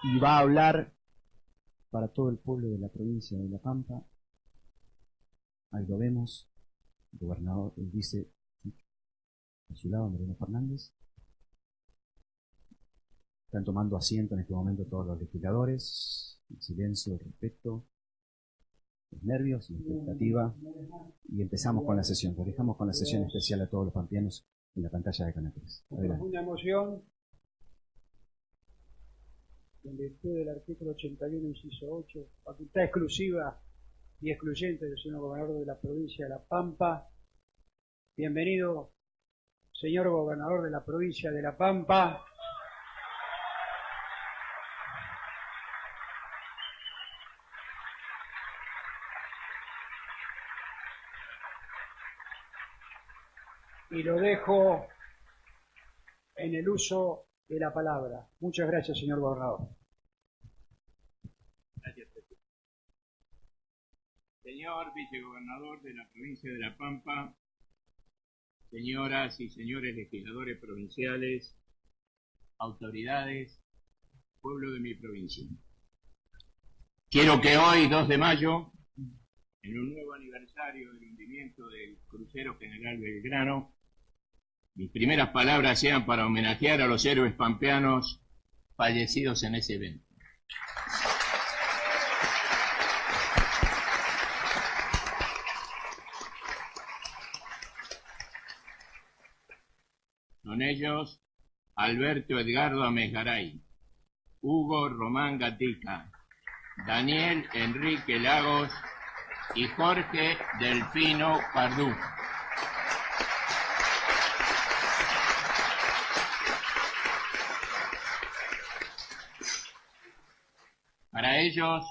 y va a hablar para todo el pueblo de la provincia de La Pampa. Ahí lo vemos, el gobernador, el vice a su lado, Mariano Fernández. Están tomando asiento en este momento todos los legisladores, el silencio, el respeto, los nervios, la expectativa, y empezamos con la sesión. Lo dejamos con la sesión especial a todos los pampeanos en la pantalla de Canal 3. Adelante. Una emoción en virtud del artículo 81, inciso 8, facultad exclusiva y excluyente del señor gobernador de la provincia de La Pampa. Bienvenido, señor gobernador de la provincia de La Pampa. Y lo dejo en el uso de la palabra. Muchas gracias, señor gobernador. Gracias, presidente. Señor vicegobernador de la provincia de La Pampa, señoras y señores legisladores provinciales, autoridades, pueblo de mi provincia. Quiero que hoy, 2 de mayo, en un nuevo aniversario del hundimiento del crucero General Belgrano, mis primeras palabras sean para homenajear a los héroes pampeanos fallecidos en ese evento. Son ellos Alberto Edgardo Amesgaray, Hugo Román Gatica, Daniel Enrique Lagos y Jorge Delfino Pardú. Para ellos,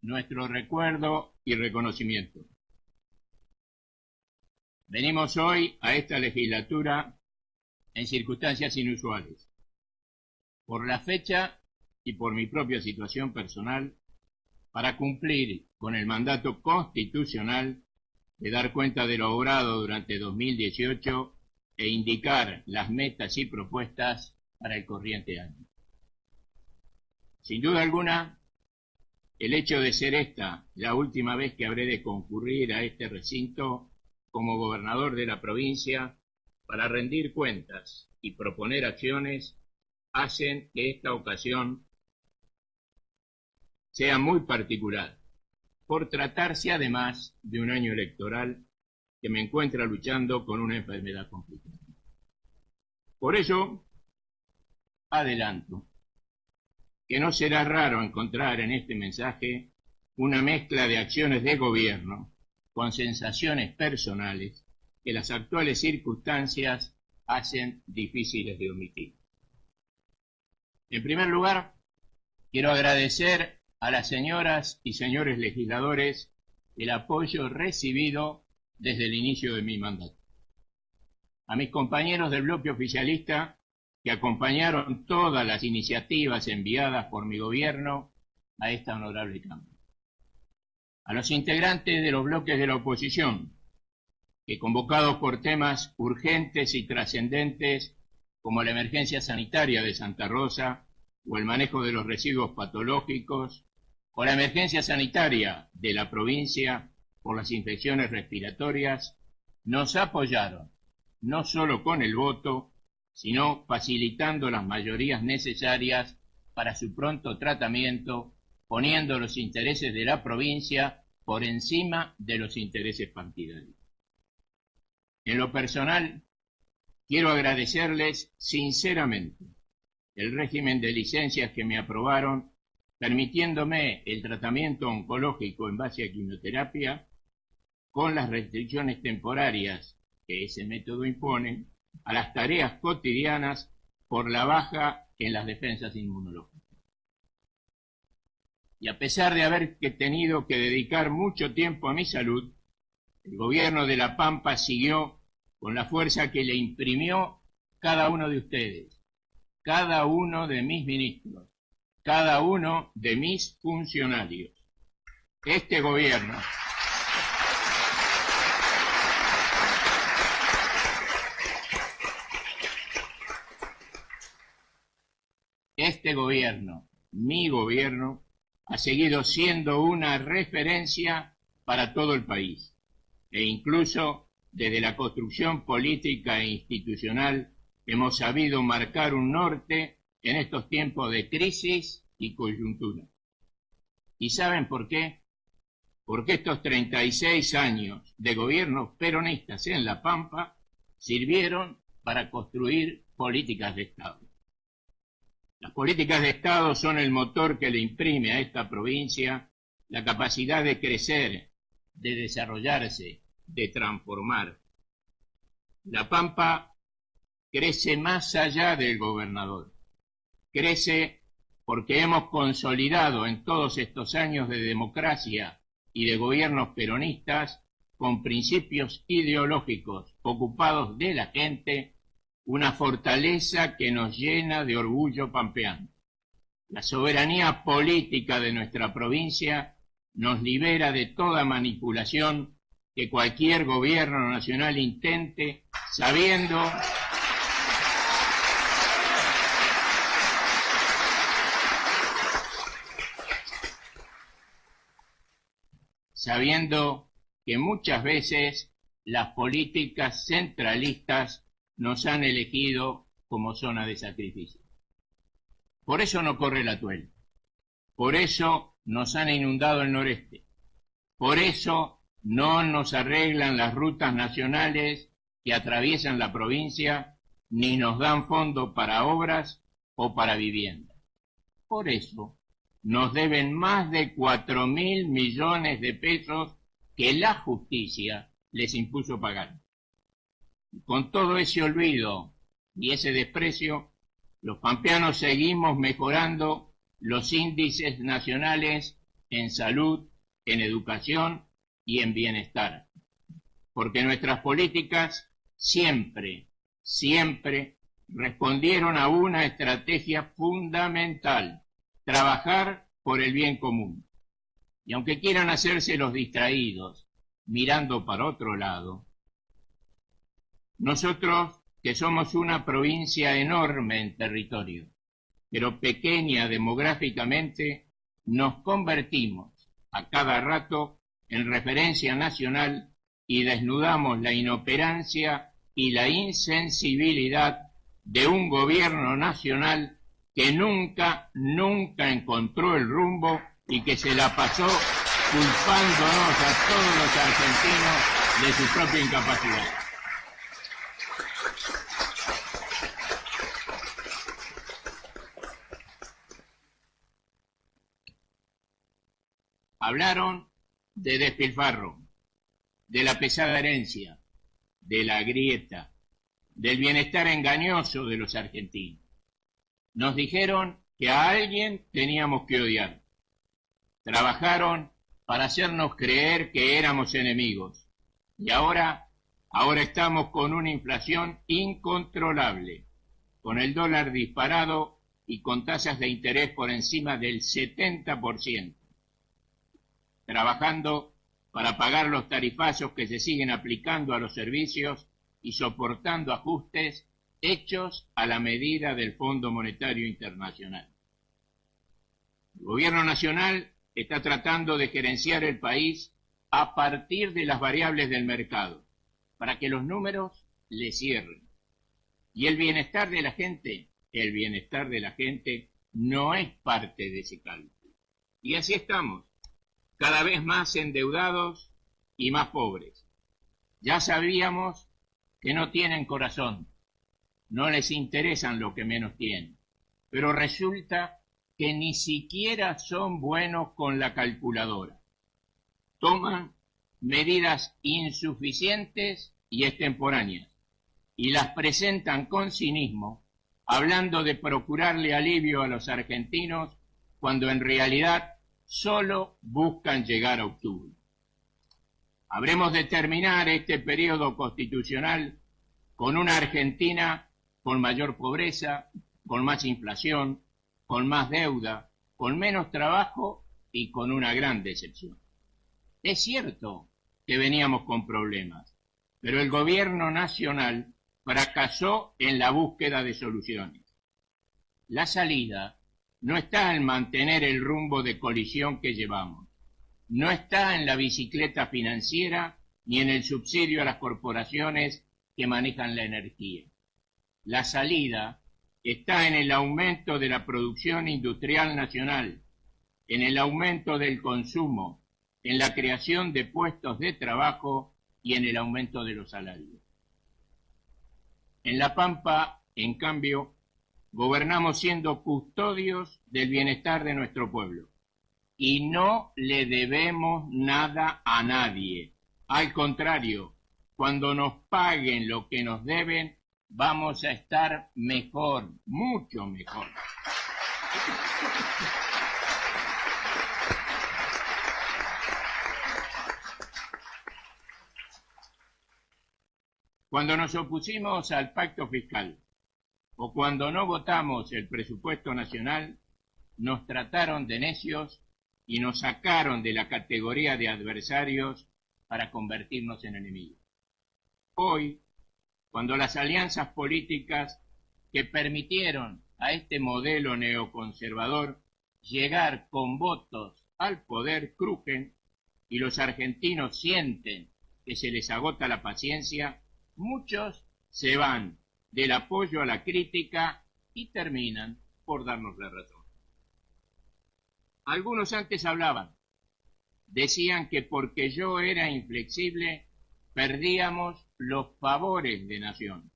nuestro recuerdo y reconocimiento. Venimos hoy a esta legislatura en circunstancias inusuales. Por la fecha y por mi propia situación personal, para cumplir con el mandato constitucional de dar cuenta de lo logrado durante 2018 e indicar las metas y propuestas para el corriente año. Sin duda alguna, el hecho de ser esta la última vez que habré de concurrir a este recinto como gobernador de la provincia para rendir cuentas y proponer acciones hacen que esta ocasión sea muy particular, por tratarse además de un año electoral que me encuentra luchando con una enfermedad complicada. Por ello, adelanto que no será raro encontrar en este mensaje una mezcla de acciones de gobierno con sensaciones personales que las actuales circunstancias hacen difíciles de omitir. En primer lugar, quiero agradecer a las señoras y señores legisladores el apoyo recibido desde el inicio de mi mandato. A mis compañeros del bloque oficialista que acompañaron todas las iniciativas enviadas por mi gobierno a esta honorable Cámara. A los integrantes de los bloques de la oposición, que convocados por temas urgentes y trascendentes como la emergencia sanitaria de Santa Rosa o el manejo de los residuos patológicos o la emergencia sanitaria de la provincia por las infecciones respiratorias, nos apoyaron no solo con el voto, sino facilitando las mayorías necesarias para su pronto tratamiento, poniendo los intereses de la provincia por encima de los intereses partidarios. En lo personal, quiero agradecerles sinceramente el régimen de licencias que me aprobaron, permitiéndome el tratamiento oncológico en base a quimioterapia, con las restricciones temporarias que ese método impone, a las tareas cotidianas por la baja en las defensas inmunológicas. Y a pesar de haber tenido que dedicar mucho tiempo a mi salud, el gobierno de La Pampa siguió con la fuerza que le imprimió cada uno de ustedes, cada uno de mis ministros, cada uno de mis funcionarios. Este gobierno mi gobierno, ha seguido siendo una referencia para todo el país, e incluso desde la construcción política e institucional hemos sabido marcar un norte en estos tiempos de crisis y coyuntura. ¿Y saben por qué? Porque estos 36 años de gobiernos peronistas en La Pampa sirvieron para construir políticas de Estado. Las políticas de Estado son el motor que le imprime a esta provincia la capacidad de crecer, de desarrollarse, de transformar. La Pampa crece más allá del gobernador. Crece porque hemos consolidado en todos estos años de democracia y de gobiernos peronistas, con principios ideológicos ocupados de la gente, una fortaleza que nos llena de orgullo pampeano. La soberanía política de nuestra provincia nos libera de toda manipulación que cualquier gobierno nacional intente, sabiendo que muchas veces las políticas centralistas nos han elegido como zona de sacrificio. Por eso no corre la Tuel, por eso nos han inundado el noreste, por eso no nos arreglan las rutas nacionales que atraviesan la provincia, ni nos dan fondo para obras o para vivienda. Por eso nos deben más de 4.000 millones de pesos que la justicia les impuso pagar. Con todo ese olvido y ese desprecio, los pampeanos seguimos mejorando los índices nacionales en salud, en educación y en bienestar, porque nuestras políticas siempre respondieron a una estrategia fundamental: trabajar por el bien común. Y aunque quieran hacerse los distraídos, mirando para otro lado, nosotros, que somos una provincia enorme en territorio, pero pequeña demográficamente, nos convertimos a cada rato en referencia nacional y desnudamos la inoperancia y la insensibilidad de un gobierno nacional que nunca encontró el rumbo y que se la pasó culpándonos a todos los argentinos de su propia incapacidad. Hablaron de despilfarro, de la pesada herencia, de la grieta, del bienestar engañoso de los argentinos. Nos dijeron que a alguien teníamos que odiar. Trabajaron para hacernos creer que éramos enemigos. Y ahora estamos con una inflación incontrolable, con el dólar disparado y con tasas de interés por encima del 70%. Trabajando para pagar los tarifazos que se siguen aplicando a los servicios y soportando ajustes hechos a la medida del Fondo Monetario Internacional. El gobierno nacional está tratando de gerenciar el país a partir de las variables del mercado, para que los números le cierren. Y el bienestar de la gente no es parte de ese cálculo. Y así estamos, cada vez más endeudados y más pobres. Ya sabíamos que no tienen corazón, no les interesan lo que menos tienen, pero resulta que ni siquiera son buenos con la calculadora. Toman medidas insuficientes y extemporáneas y las presentan con cinismo, hablando de procurarle alivio a los argentinos cuando en realidad solo buscan llegar a octubre. Habremos de terminar este periodo constitucional con una Argentina con mayor pobreza, con más inflación, con más deuda, con menos trabajo y con una gran decepción. Es cierto que veníamos con problemas, pero el gobierno nacional fracasó en la búsqueda de soluciones. La salida no está en mantener el rumbo de colisión que llevamos, no está en la bicicleta financiera ni en el subsidio a las corporaciones que manejan la energía. La salida está en el aumento de la producción industrial nacional, en el aumento del consumo, en la creación de puestos de trabajo y en el aumento de los salarios. En La Pampa, en cambio, gobernamos siendo custodios del bienestar de nuestro pueblo y no le debemos nada a nadie. Al contrario, cuando nos paguen lo que nos deben, vamos a estar mejor, mucho mejor. Cuando nos opusimos al pacto fiscal o cuando no votamos el presupuesto nacional, nos trataron de necios y nos sacaron de la categoría de adversarios para convertirnos en enemigos. Hoy, cuando las alianzas políticas que permitieron a este modelo neoconservador llegar con votos al poder crujen y los argentinos sienten que se les agota la paciencia, muchos se van del apoyo a la crítica y terminan por darnos la razón. Algunos antes hablaban, decían que porque yo era inflexible perdíamos los favores de nación.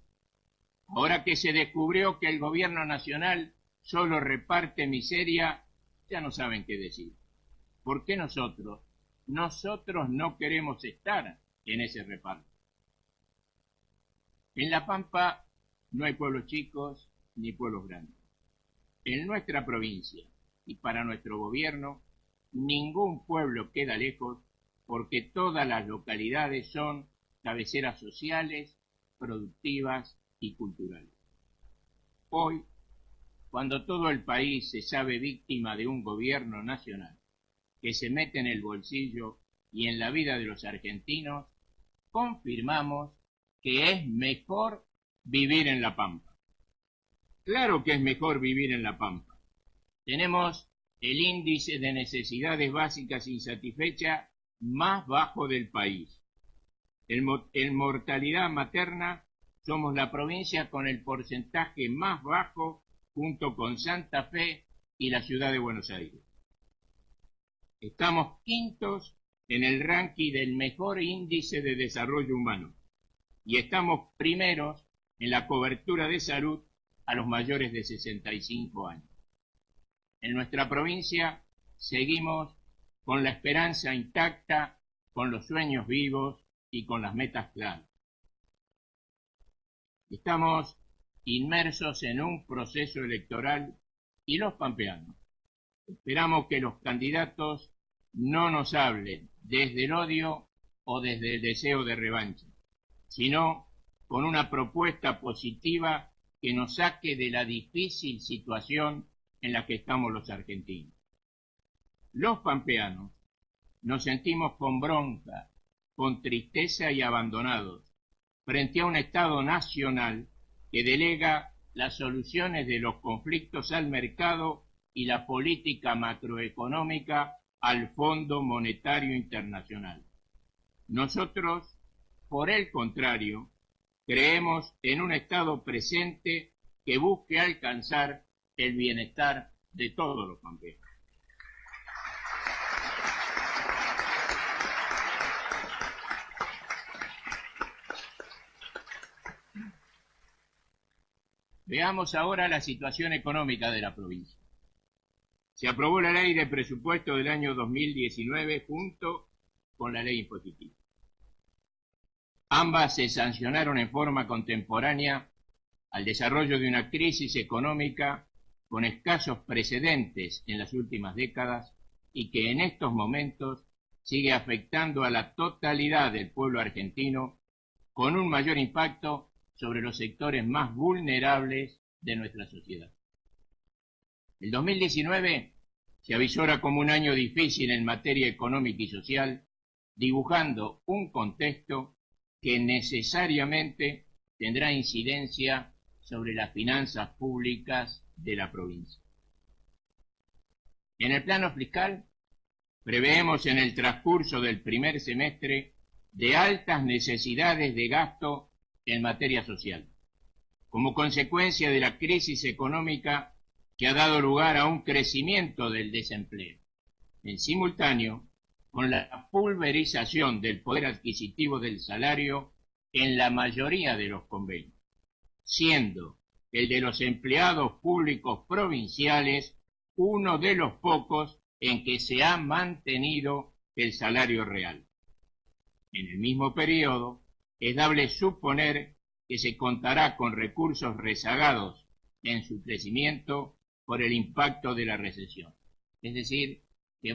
Ahora que se descubrió que el gobierno nacional solo reparte miseria, ya no saben qué decir. ¿Por qué nosotros no queremos estar en ese reparto? En La Pampa no hay pueblos chicos ni pueblos grandes. En nuestra provincia y para nuestro gobierno, ningún pueblo queda lejos porque todas las localidades son cabeceras sociales, productivas y culturales. Hoy, cuando todo el país se sabe víctima de un gobierno nacional que se mete en el bolsillo y en la vida de los argentinos, confirmamos que es mejor vivir en La Pampa. Claro que es mejor vivir en La Pampa. Tenemos el índice de necesidades básicas insatisfechas más bajo del país. En mortalidad materna somos la provincia con el porcentaje más bajo junto con Santa Fe y la ciudad de Buenos Aires. Estamos quintos en el ranking del mejor índice de desarrollo humano y estamos primeros en la cobertura de salud a los mayores de 65 años. En nuestra provincia seguimos con la esperanza intacta, con los sueños vivos y con las metas claras. Estamos inmersos en un proceso electoral y los pampeanos esperamos que los candidatos no nos hablen desde el odio o desde el deseo de revancha, sino con una propuesta positiva que nos saque de la difícil situación en la que estamos los argentinos. Los pampeanos nos sentimos con bronca, con tristeza y abandonados frente a un Estado nacional que delega las soluciones de los conflictos al mercado y la política macroeconómica al Fondo Monetario Internacional. Nosotros, por el contrario, creemos en un Estado presente que busque alcanzar el bienestar de todos los pampeanos. Veamos ahora la situación económica de la provincia. Se aprobó la ley de presupuesto del año 2019 junto con la ley impositiva. Ambas se sancionaron en forma contemporánea al desarrollo de una crisis económica con escasos precedentes en las últimas décadas y que en estos momentos sigue afectando a la totalidad del pueblo argentino con un mayor impacto sobre los sectores más vulnerables de nuestra sociedad. El 2019 se avisora como un año difícil en materia económica y social, dibujando un contexto que necesariamente tendrá incidencia sobre las finanzas públicas de la provincia. En el plano fiscal, preveemos en el transcurso del primer semestre de altas necesidades de gasto en materia social, como consecuencia de la crisis económica que ha dado lugar a un crecimiento del desempleo, en simultáneo con la pulverización del poder adquisitivo del salario en la mayoría de los convenios, siendo el de los empleados públicos provinciales uno de los pocos en que se ha mantenido el salario real. En el mismo periodo, es dable suponer que se contará con recursos rezagados en su crecimiento por el impacto de la recesión. Es decir, que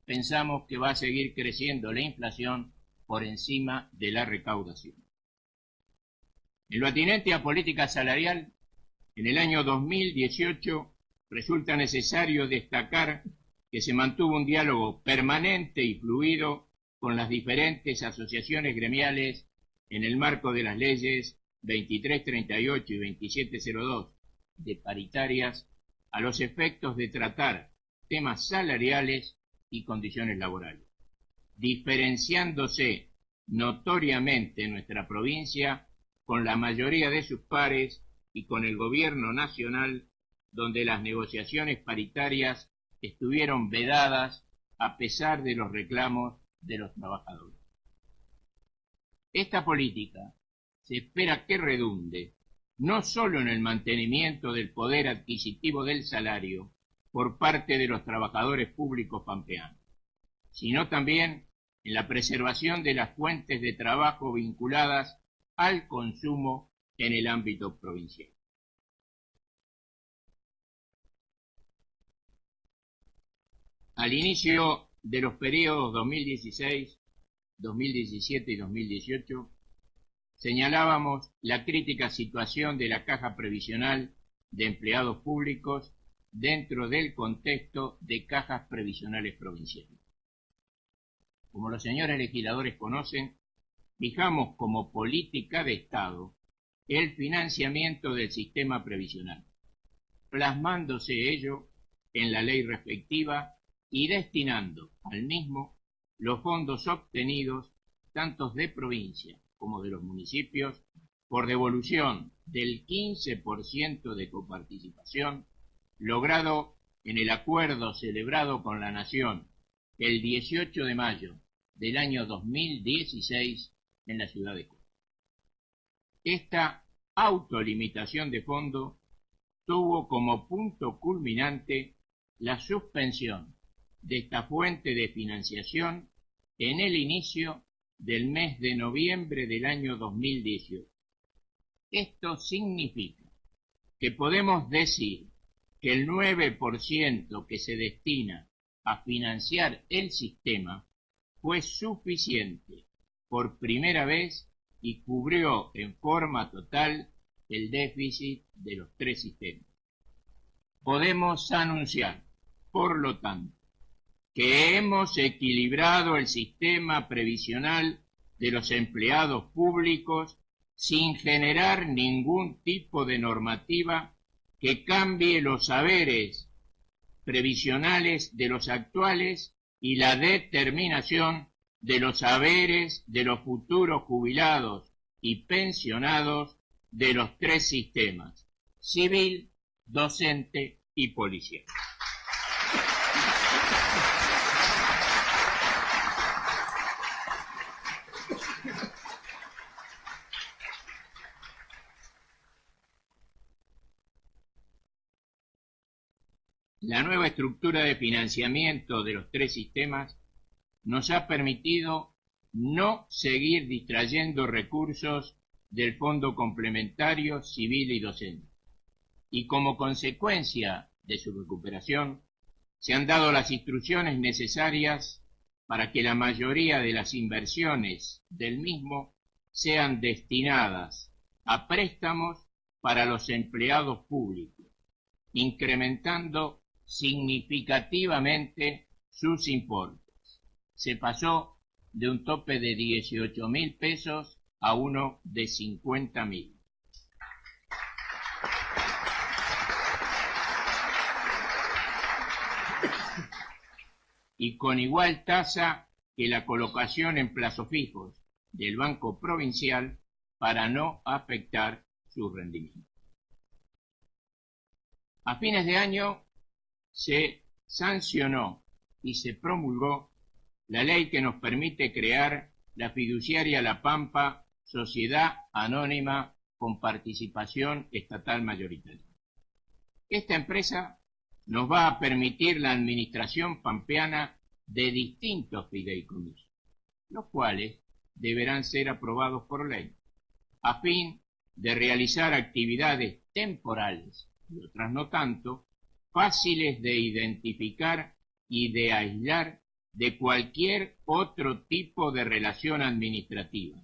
pensamos que va a seguir creciendo la inflación por encima de la recaudación. En lo atinente a política salarial, en el año 2018 resulta necesario destacar que se mantuvo un diálogo permanente y fluido con las diferentes asociaciones gremiales en el marco de las leyes 2338 y 2702 de paritarias a los efectos de tratar temas salariales y condiciones laborales, diferenciándose notoriamente en nuestra provincia con la mayoría de sus pares y con el gobierno nacional, donde las negociaciones paritarias estuvieron vedadas a pesar de los reclamos de los trabajadores. Esta política se espera que redunde no solo en el mantenimiento del poder adquisitivo del salario por parte de los trabajadores públicos pampeanos, sino también en la preservación de las fuentes de trabajo vinculadas al consumo en el ámbito provincial. Al inicio de los periodos 2016, 2017 y 2018, señalábamos la crítica situación de la Caja Previsional de Empleados Públicos dentro del contexto de cajas previsionales provinciales. Como los señores legisladores conocen, fijamos como política de Estado el financiamiento del sistema previsional, plasmándose ello en la ley respectiva y destinando al mismo los fondos obtenidos tanto de provincia como de los municipios por devolución del 15% de coparticipación logrado en el acuerdo celebrado con la Nación el 18 de mayo del año 2016 en la ciudad de Córdoba. Esta autolimitación de fondo tuvo como punto culminante la suspensión de esta fuente de financiación en el inicio del mes de noviembre del año 2018. Esto significa que podemos decir que el 9% que se destina a financiar el sistema fue suficiente por primera vez y cubrió en forma total el déficit de los tres sistemas. Podemos anunciar, por lo tanto, que hemos equilibrado el sistema previsional de los empleados públicos sin generar ningún tipo de normativa que cambie los saberes previsionales de los actuales y la determinación de los saberes de los futuros jubilados y pensionados de los tres sistemas: civil, docente y policial. La nueva estructura de financiamiento de los tres sistemas nos ha permitido no seguir distrayendo recursos del Fondo Complementario Civil y Docente, y como consecuencia de su recuperación se han dado las instrucciones necesarias para que la mayoría de las inversiones del mismo sean destinadas a préstamos para los empleados públicos, incrementando significativamente sus importes. Se pasó de un tope de 18.000 pesos a uno de 50.000. y con igual tasa que la colocación en plazos fijos del Banco Provincial para no afectar su rendimiento. A fines de año se sancionó y se promulgó la ley que nos permite crear la fiduciaria La Pampa, sociedad anónima con participación estatal mayoritaria. Esta empresa nos va a permitir la administración pampeana de distintos fideicomisos, los cuales deberán ser aprobados por ley, a fin de realizar actividades temporales y otras no tanto, fáciles de identificar y de aislar de cualquier otro tipo de relación administrativa,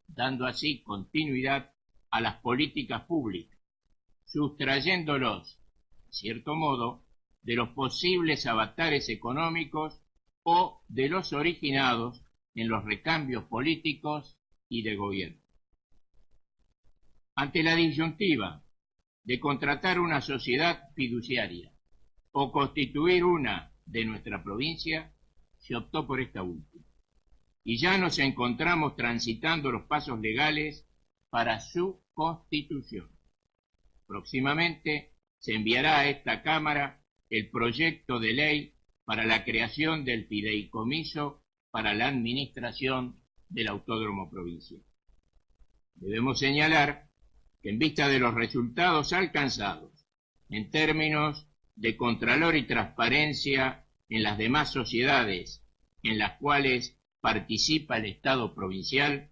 dando así continuidad a las políticas públicas, sustrayéndolos, de cierto modo, de los posibles avatares económicos o de los originados en los recambios políticos y de gobierno. Ante la disyuntiva de contratar una sociedad fiduciaria o constituir una de nuestra provincia, se optó por esta última. Y ya nos encontramos transitando los pasos legales para su constitución. Próximamente se enviará a esta Cámara el proyecto de ley para la creación del fideicomiso para la administración del Autódromo Provincial. Debemos señalar que en vista de los resultados alcanzados en términos de contralor y transparencia en las demás sociedades en las cuales participa el Estado provincial,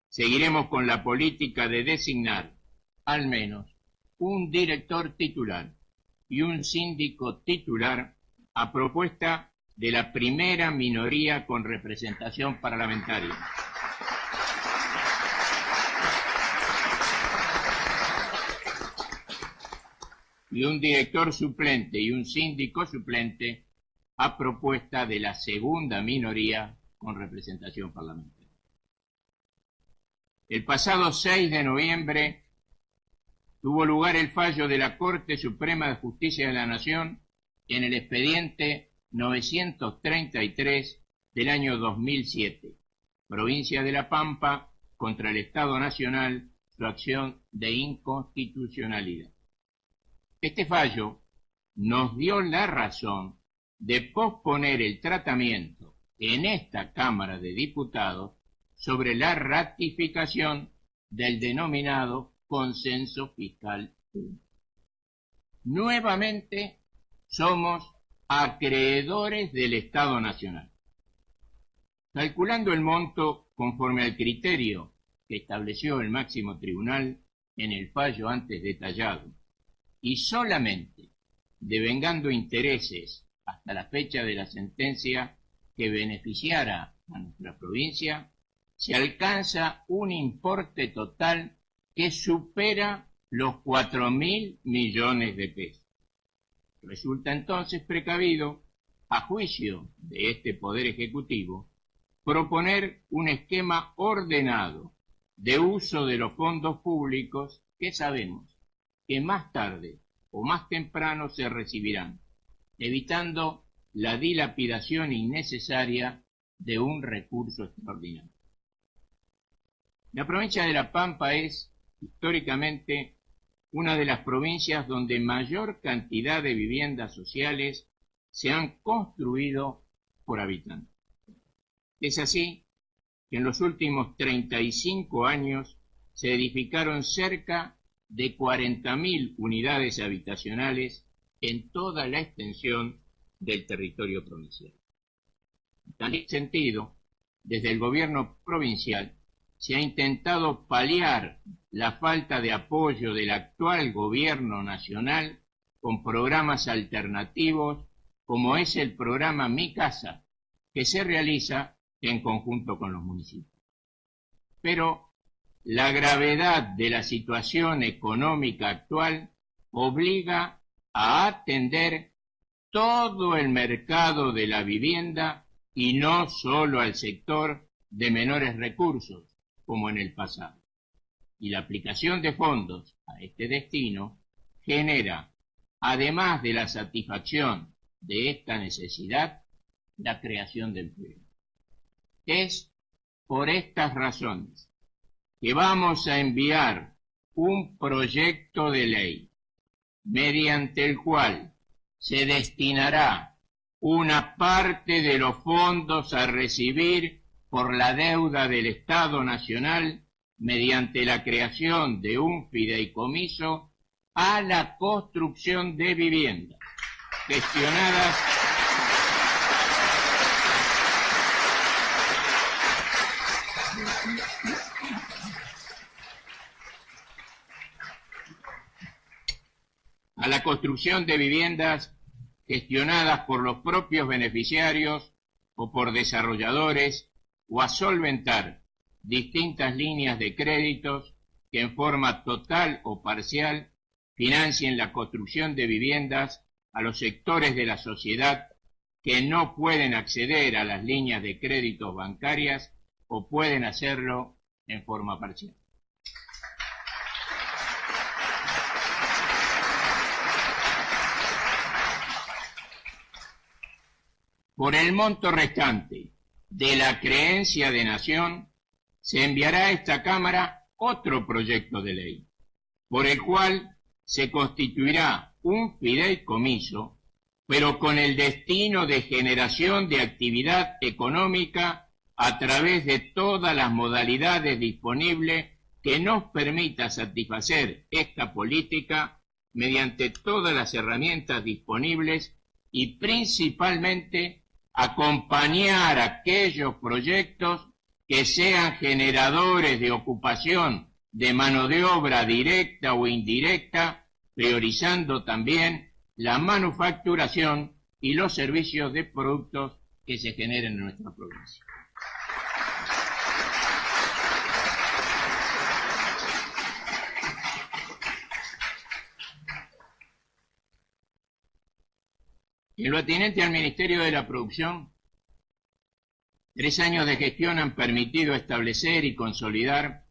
seguiremos con la política de designar al menos un director titular y un síndico titular a propuesta de la primera minoría con representación parlamentaria. Y un director suplente y un síndico suplente a propuesta de la segunda minoría con representación parlamentaria. El pasado 6 de noviembre tuvo lugar el fallo de la Corte Suprema de Justicia de la Nación en el expediente 933 del año 2007, Provincia de La Pampa contra el Estado Nacional, su acción de inconstitucionalidad. Este fallo nos dio la razón de posponer el tratamiento en esta Cámara de Diputados sobre la ratificación del denominado Consenso Fiscal 1. Nuevamente somos acreedores del Estado Nacional. Calculando el monto conforme al criterio que estableció el máximo tribunal en el fallo antes detallado, y solamente devengando intereses hasta la fecha de la sentencia que beneficiara a nuestra provincia, se alcanza un importe total que supera los 4.000 millones de pesos. Resulta entonces precavido, a juicio de este Poder Ejecutivo, proponer un esquema ordenado de uso de los fondos públicos que sabemos que más tarde o más temprano se recibirán, evitando la dilapidación innecesaria de un recurso extraordinario. La provincia de La Pampa es, históricamente, una de las provincias donde mayor cantidad de viviendas sociales se han construido por habitante. Es así que en los últimos 35 años se edificaron cerca de 40.000 unidades habitacionales en toda la extensión del territorio provincial. En tal sentido, desde el gobierno provincial se ha intentado paliar la falta de apoyo del actual gobierno nacional con programas alternativos como es el programa Mi Casa, que se realiza en conjunto con los municipios. Pero la gravedad de la situación económica actual obliga a atender todo el mercado de la vivienda y no solo al sector de menores recursos, como en el pasado. Y la aplicación de fondos a este destino genera, además de la satisfacción de esta necesidad, la creación de empleo. Es por estas razones que vamos a enviar un proyecto de ley mediante el cual se destinará una parte de los fondos a recibir por la deuda del Estado Nacional mediante la creación de un fideicomiso a la construcción de viviendas gestionadas por los propios beneficiarios o por desarrolladores, o a solventar distintas líneas de créditos que en forma total o parcial financien la construcción de viviendas a los sectores de la sociedad que no pueden acceder a las líneas de créditos bancarias o pueden hacerlo en forma parcial. Por el monto restante de la creencia de nación, se enviará a esta Cámara otro proyecto de ley, por el cual se constituirá un fideicomiso, pero con el destino de generación de actividad económica a través de todas las modalidades disponibles que nos permita satisfacer esta política mediante todas las herramientas disponibles y principalmente acompañar aquellos proyectos que sean generadores de ocupación de mano de obra directa o indirecta, priorizando también la manufacturación y los servicios de productos que se generen en nuestra provincia. En lo atinente al Ministerio de la Producción, 3 años de gestión han permitido establecer y consolidar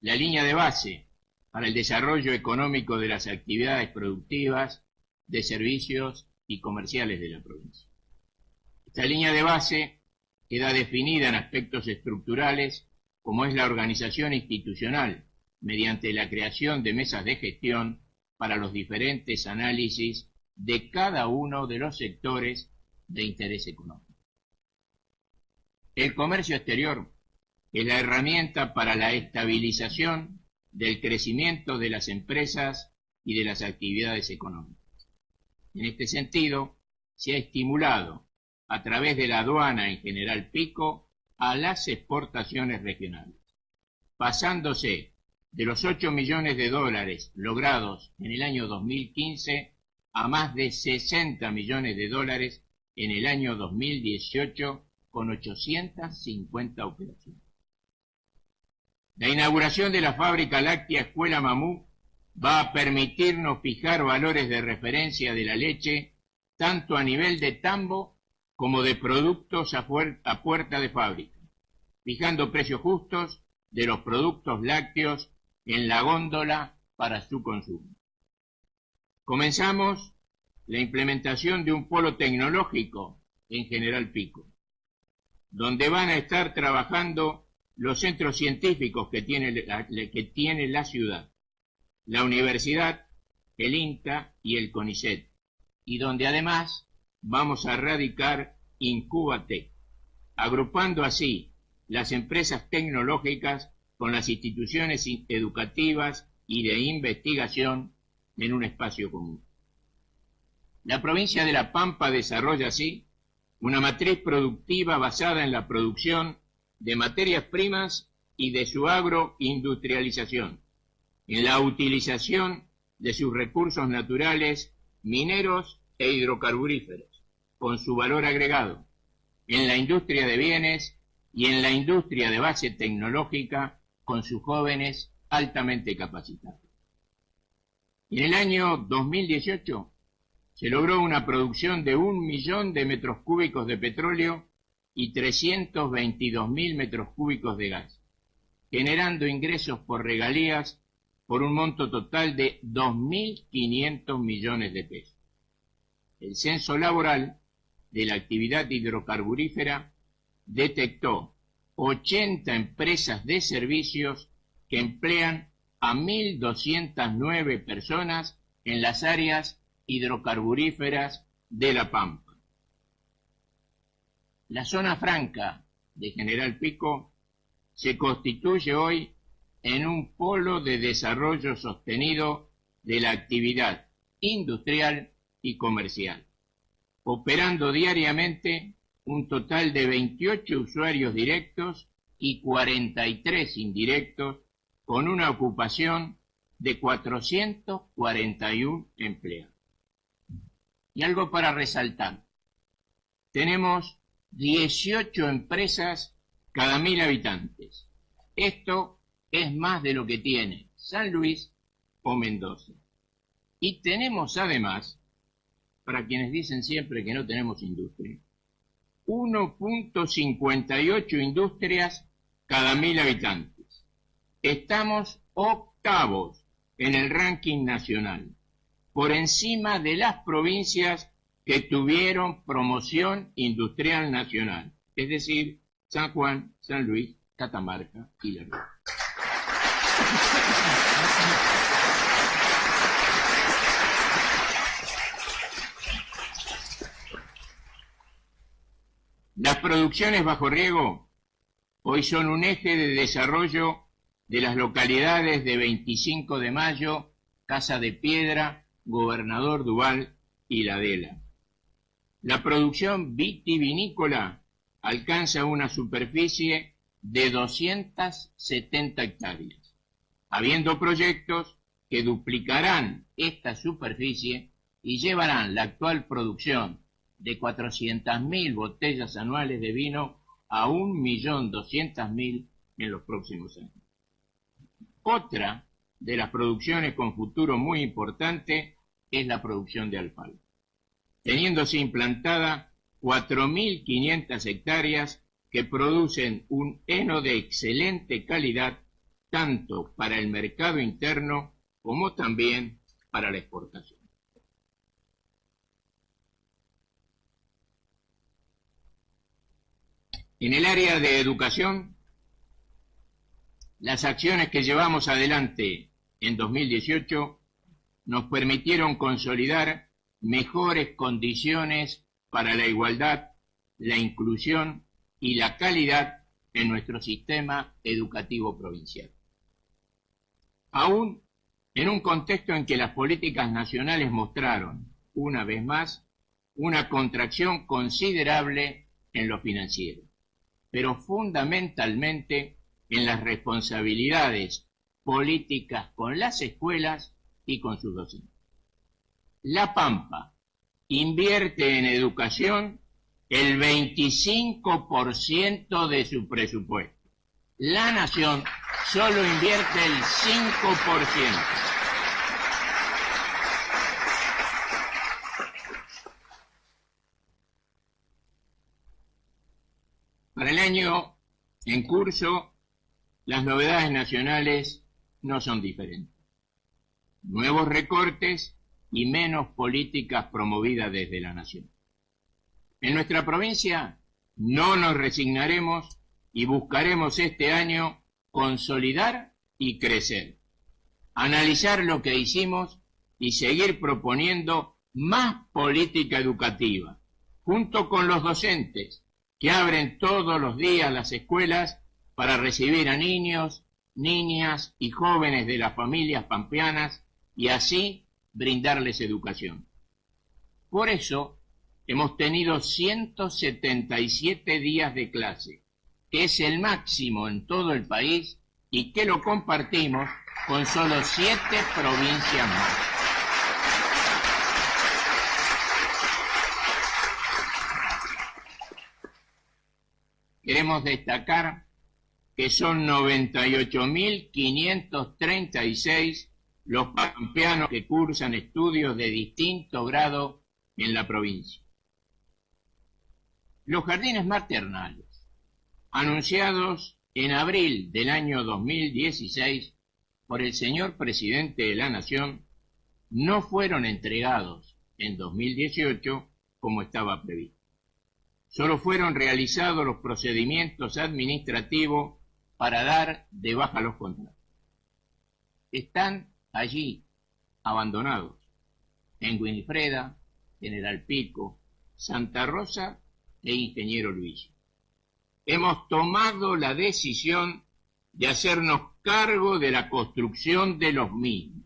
la línea de base para el desarrollo económico de las actividades productivas, de servicios y comerciales de la provincia. Esta línea de base queda definida en aspectos estructurales, como es la organización institucional, mediante la creación de mesas de gestión para los diferentes análisis de cada uno de los sectores de interés económico. El comercio exterior es la herramienta para la estabilización del crecimiento de las empresas y de las actividades económicas. En este sentido, se ha estimulado a través de la aduana en General Pico a las exportaciones regionales, pasándose de los 8 millones de dólares logrados en el año 2015 a más de 60 millones de dólares en el año 2018 con 850 operaciones. La inauguración de la fábrica láctea Escuela Mamú va a permitirnos fijar valores de referencia de la leche tanto a nivel de tambo como de productos a puerta de fábrica, fijando precios justos de los productos lácteos en la góndola para su consumo. Comenzamos la implementación de un polo tecnológico en General Pico, donde van a estar trabajando los centros científicos que tiene la ciudad, la universidad, el INTA y el CONICET, y donde además vamos a radicar Incubatec, agrupando así las empresas tecnológicas con las instituciones educativas y de investigación en un espacio común. La provincia de La Pampa desarrolla así una matriz productiva basada en la producción de materias primas y de su agroindustrialización, en la utilización de sus recursos naturales, mineros e hidrocarburíferos, con su valor agregado, en la industria de bienes y en la industria de base tecnológica, con sus jóvenes altamente capacitados. En el año 2018 se logró una producción de 1 millón de metros cúbicos de petróleo y 322.000 metros cúbicos de gas, generando ingresos por regalías por un monto total de 2.500 millones de pesos. El censo laboral de la Actividad Hidrocarburífera detectó 80 empresas de servicios que emplean a 1.209 personas en las áreas hidrocarburíferas de La Pampa. La zona franca de General Pico se constituye hoy en un polo de desarrollo sostenido de la actividad industrial y comercial, operando diariamente un total de 28 usuarios directos y 43 indirectos, con una ocupación de 441 empleados. Y algo para resaltar: tenemos 18 empresas cada 1.000 habitantes. Esto es más de lo que tiene San Luis o Mendoza. Y tenemos además, para quienes dicen siempre que no tenemos industria, 1.58 industrias cada 1.000 habitantes. Estamos octavos en el ranking nacional, por encima de las provincias que tuvieron promoción industrial nacional, es decir, San Juan, San Luis, Catamarca y La Rioja. Las producciones bajo riego hoy son un eje de desarrollo de las localidades de 25 de Mayo, Casa de Piedra, Gobernador Duval y La Adela. La producción vitivinícola alcanza una superficie de 270 hectáreas, habiendo proyectos que duplicarán esta superficie y llevarán la actual producción de 400.000 botellas anuales de vino a 1.200.000 en los próximos años. Otra de las producciones con futuro muy importante es la producción de alfalfa, teniéndose implantada 4.500 hectáreas que producen un heno de excelente calidad tanto para el mercado interno como también para la exportación. En el área de educación, las acciones que llevamos adelante en 2018 nos permitieron consolidar mejores condiciones para la igualdad, la inclusión y la calidad en nuestro sistema educativo provincial. Aún en un contexto en que las políticas nacionales mostraron, una vez más, una contracción considerable en lo financiero, pero fundamentalmente en las responsabilidades políticas con las escuelas y con sus docentes. La Pampa invierte en educación el 25% de su presupuesto. La Nación solo invierte el 5%. Para el año en curso, las novedades nacionales no son diferentes. Nuevos recortes y menos políticas promovidas desde la Nación. En nuestra provincia no nos resignaremos y buscaremos este año consolidar y crecer, analizar lo que hicimos y seguir proponiendo más política educativa, junto con los docentes que abren todos los días las escuelas para recibir a niños, niñas y jóvenes de las familias pampeanas y así brindarles educación. Por eso hemos tenido 177 días de clase, que es el máximo en todo el país y que lo compartimos con solo 7 provincias más. Queremos destacar que son 98.536 los pampeanos que cursan estudios de distinto grado en la provincia. Los jardines maternales, anunciados en abril del año 2016 por el señor presidente de la Nación, no fueron entregados en 2018 como estaba previsto. solo fueron realizados los procedimientos administrativos para dar de baja los contratos. Están allí, abandonados, en Winifreda, General Pico, Santa Rosa e Ingeniero Luigi. Hemos tomado la decisión de hacernos cargo de la construcción de los mismos,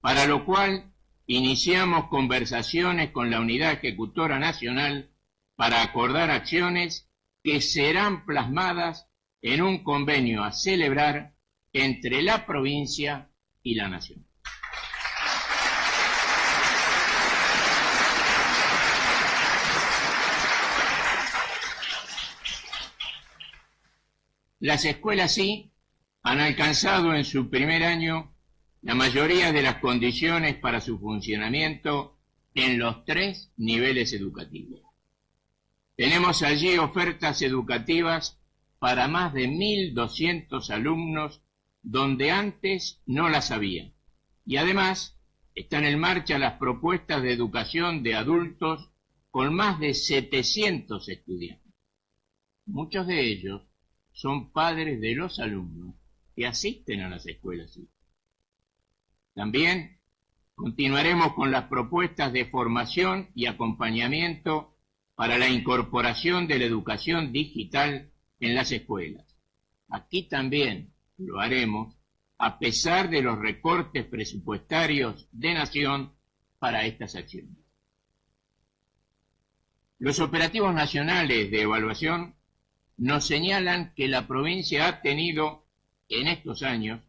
para lo cual iniciamos conversaciones con la Unidad Ejecutora Nacional para acordar acciones que serán plasmadas en un convenio a celebrar entre la provincia y la nación. Las escuelas sí han alcanzado en su primer año la mayoría de las condiciones para su funcionamiento en los 3 niveles educativos. Tenemos allí ofertas educativas para más de 1.200 alumnos donde antes no las había. Y además están en marcha las propuestas de educación de adultos con más de 700 estudiantes. Muchos de ellos son padres de los alumnos que asisten a las escuelas. También continuaremos con las propuestas de formación y acompañamiento para la incorporación de la educación digital en las escuelas. Aquí también lo haremos a pesar de los recortes presupuestarios de Nación para estas acciones. Los operativos nacionales de evaluación nos señalan que la provincia ha tenido en estos años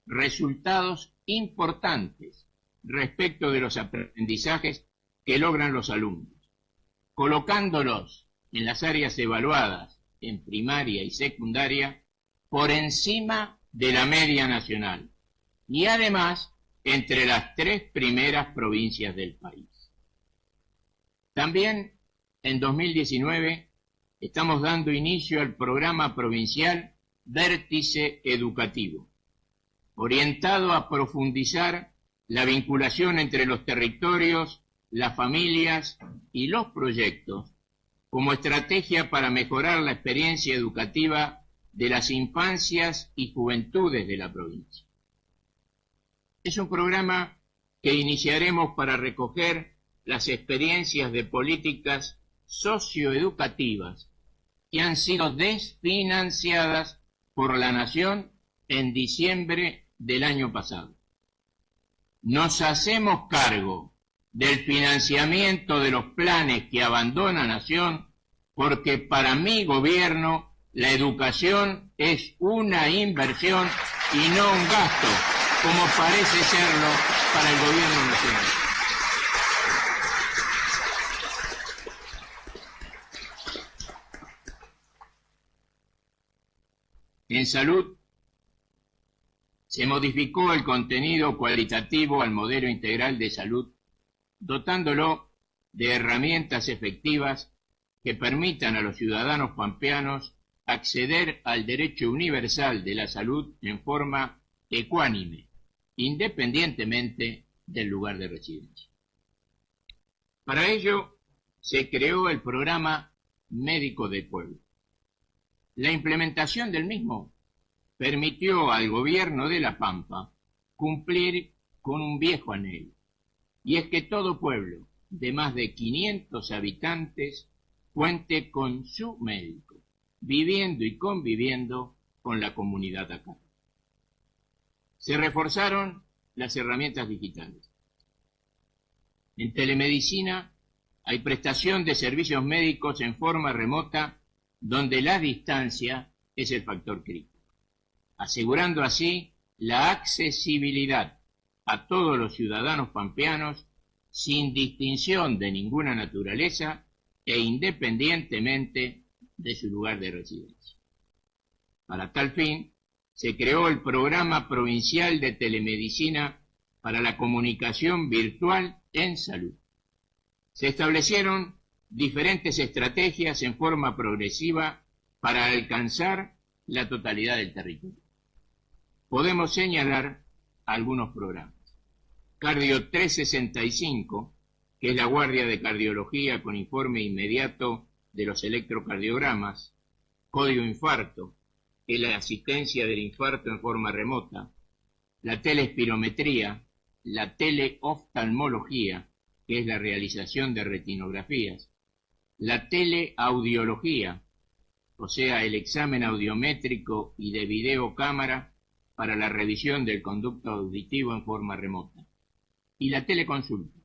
resultados importantes respecto de los aprendizajes que logran los alumnos, colocándolos en las áreas evaluadas en primaria y secundaria por encima de la media nacional y además entre las 3 primeras provincias del país. También en 2019 estamos dando inicio al programa provincial Vértice Educativo, orientado a profundizar la vinculación entre los territorios, las familias y los proyectos como estrategia para mejorar la experiencia educativa de las infancias y juventudes de la provincia. Es un programa que iniciaremos para recoger las experiencias de políticas socioeducativas que han sido desfinanciadas por la Nación en diciembre del año pasado. Nos hacemos cargo del financiamiento de los planes que abandona Nación porque para mi gobierno la educación es una inversión y no un gasto, como parece serlo para el gobierno nacional. En salud, se modificó el contenido cualitativo al modelo integral de salud, dotándolo de herramientas efectivas que permitan a los ciudadanos pampeanos acceder al derecho universal de la salud en forma ecuánime, independientemente del lugar de residencia. Para ello, se creó el programa Médico del Pueblo. La implementación del mismo permitió al gobierno de La Pampa cumplir con un viejo anhelo, y es que todo pueblo de más de 500 habitantes cuente con su médico, viviendo y conviviendo con la comunidad acá. Se reforzaron las herramientas digitales. En telemedicina hay prestación de servicios médicos en forma remota donde la distancia es el factor crítico, asegurando así la accesibilidad a todos los ciudadanos pampeanos sin distinción de ninguna naturaleza e independientemente de su lugar de residencia. Para tal fin, se creó el Programa Provincial de Telemedicina para la Comunicación Virtual en Salud. Se establecieron diferentes estrategias en forma progresiva para alcanzar la totalidad del territorio. Podemos señalar algunos programas. Cardio 365, que es la guardia de cardiología con informe inmediato de los electrocardiogramas, código infarto, que es la asistencia del infarto en forma remota, la teleespirometría, la teleoftalmología, que es la realización de retinografías, la teleaudiología, o sea, el examen audiométrico y de videocámara para la revisión del conducto auditivo en forma remota, y la teleconsulta,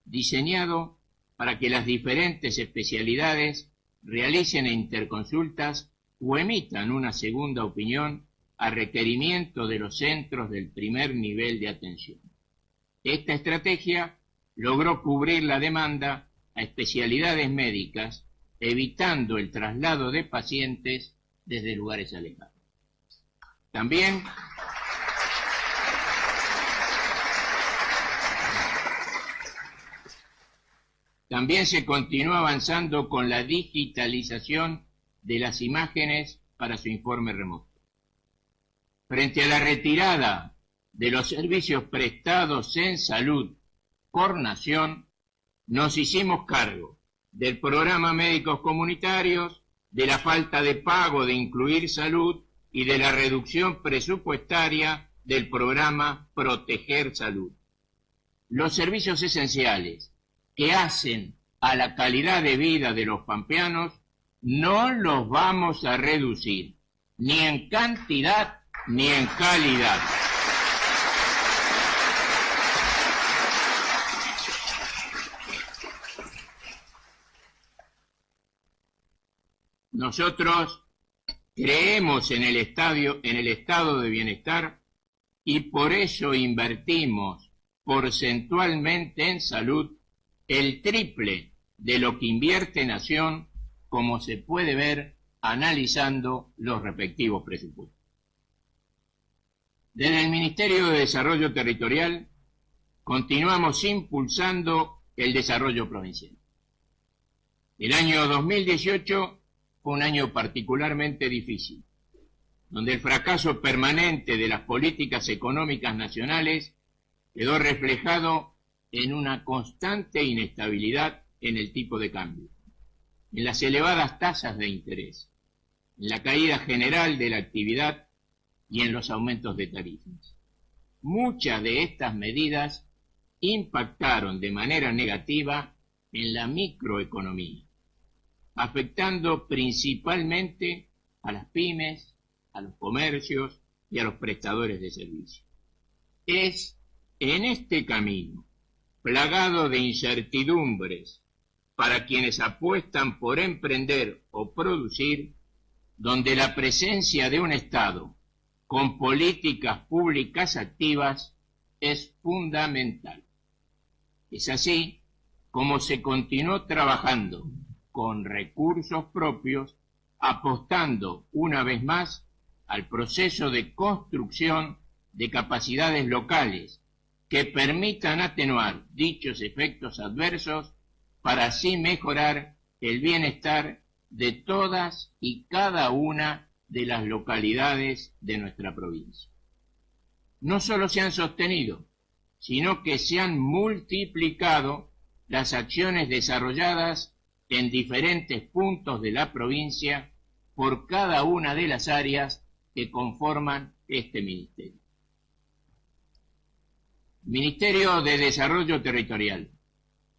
diseñado para que las diferentes especialidades realicen interconsultas o emitan una segunda opinión a requerimiento de los centros del primer nivel de atención. Esta estrategia logró cubrir la demanda a especialidades médicas, evitando el traslado de pacientes desde lugares alejados. También se continúa avanzando con la digitalización de las imágenes para su informe remoto. Frente a la retirada de los servicios prestados en salud por nación, nos hicimos cargo del programa Médicos Comunitarios, de la falta de pago de Incluir Salud y de la reducción presupuestaria del programa Proteger Salud. Los servicios esenciales que hacen a la calidad de vida de los pampeanos no los vamos a reducir, ni en cantidad ni en calidad. Nosotros creemos en el estado de bienestar y por eso invertimos porcentualmente en salud el triple de lo que invierte Nación, como se puede ver analizando los respectivos presupuestos. Desde el Ministerio de Desarrollo Territorial continuamos impulsando el desarrollo provincial. El año 2018 fue un año particularmente difícil, donde el fracaso permanente de las políticas económicas nacionales quedó reflejado en una constante inestabilidad en el tipo de cambio, en las elevadas tasas de interés, en la caída general de la actividad y en los aumentos de tarifas. Muchas de estas medidas impactaron de manera negativa en la microeconomía, afectando principalmente a las pymes, a los comercios y a los prestadores de servicios. Es en este camino, plagado de incertidumbres para quienes apuestan por emprender o producir, donde la presencia de un Estado con políticas públicas activas es fundamental. Es así como se continuó trabajando con recursos propios, apostando una vez más al proceso de construcción de capacidades locales que permitan atenuar dichos efectos adversos para así mejorar el bienestar de todas y cada una de las localidades de nuestra provincia. No solo se han sostenido, sino que se han multiplicado las acciones desarrolladas en diferentes puntos de la provincia por cada una de las áreas que conforman este ministerio. Ministerio de Desarrollo Territorial,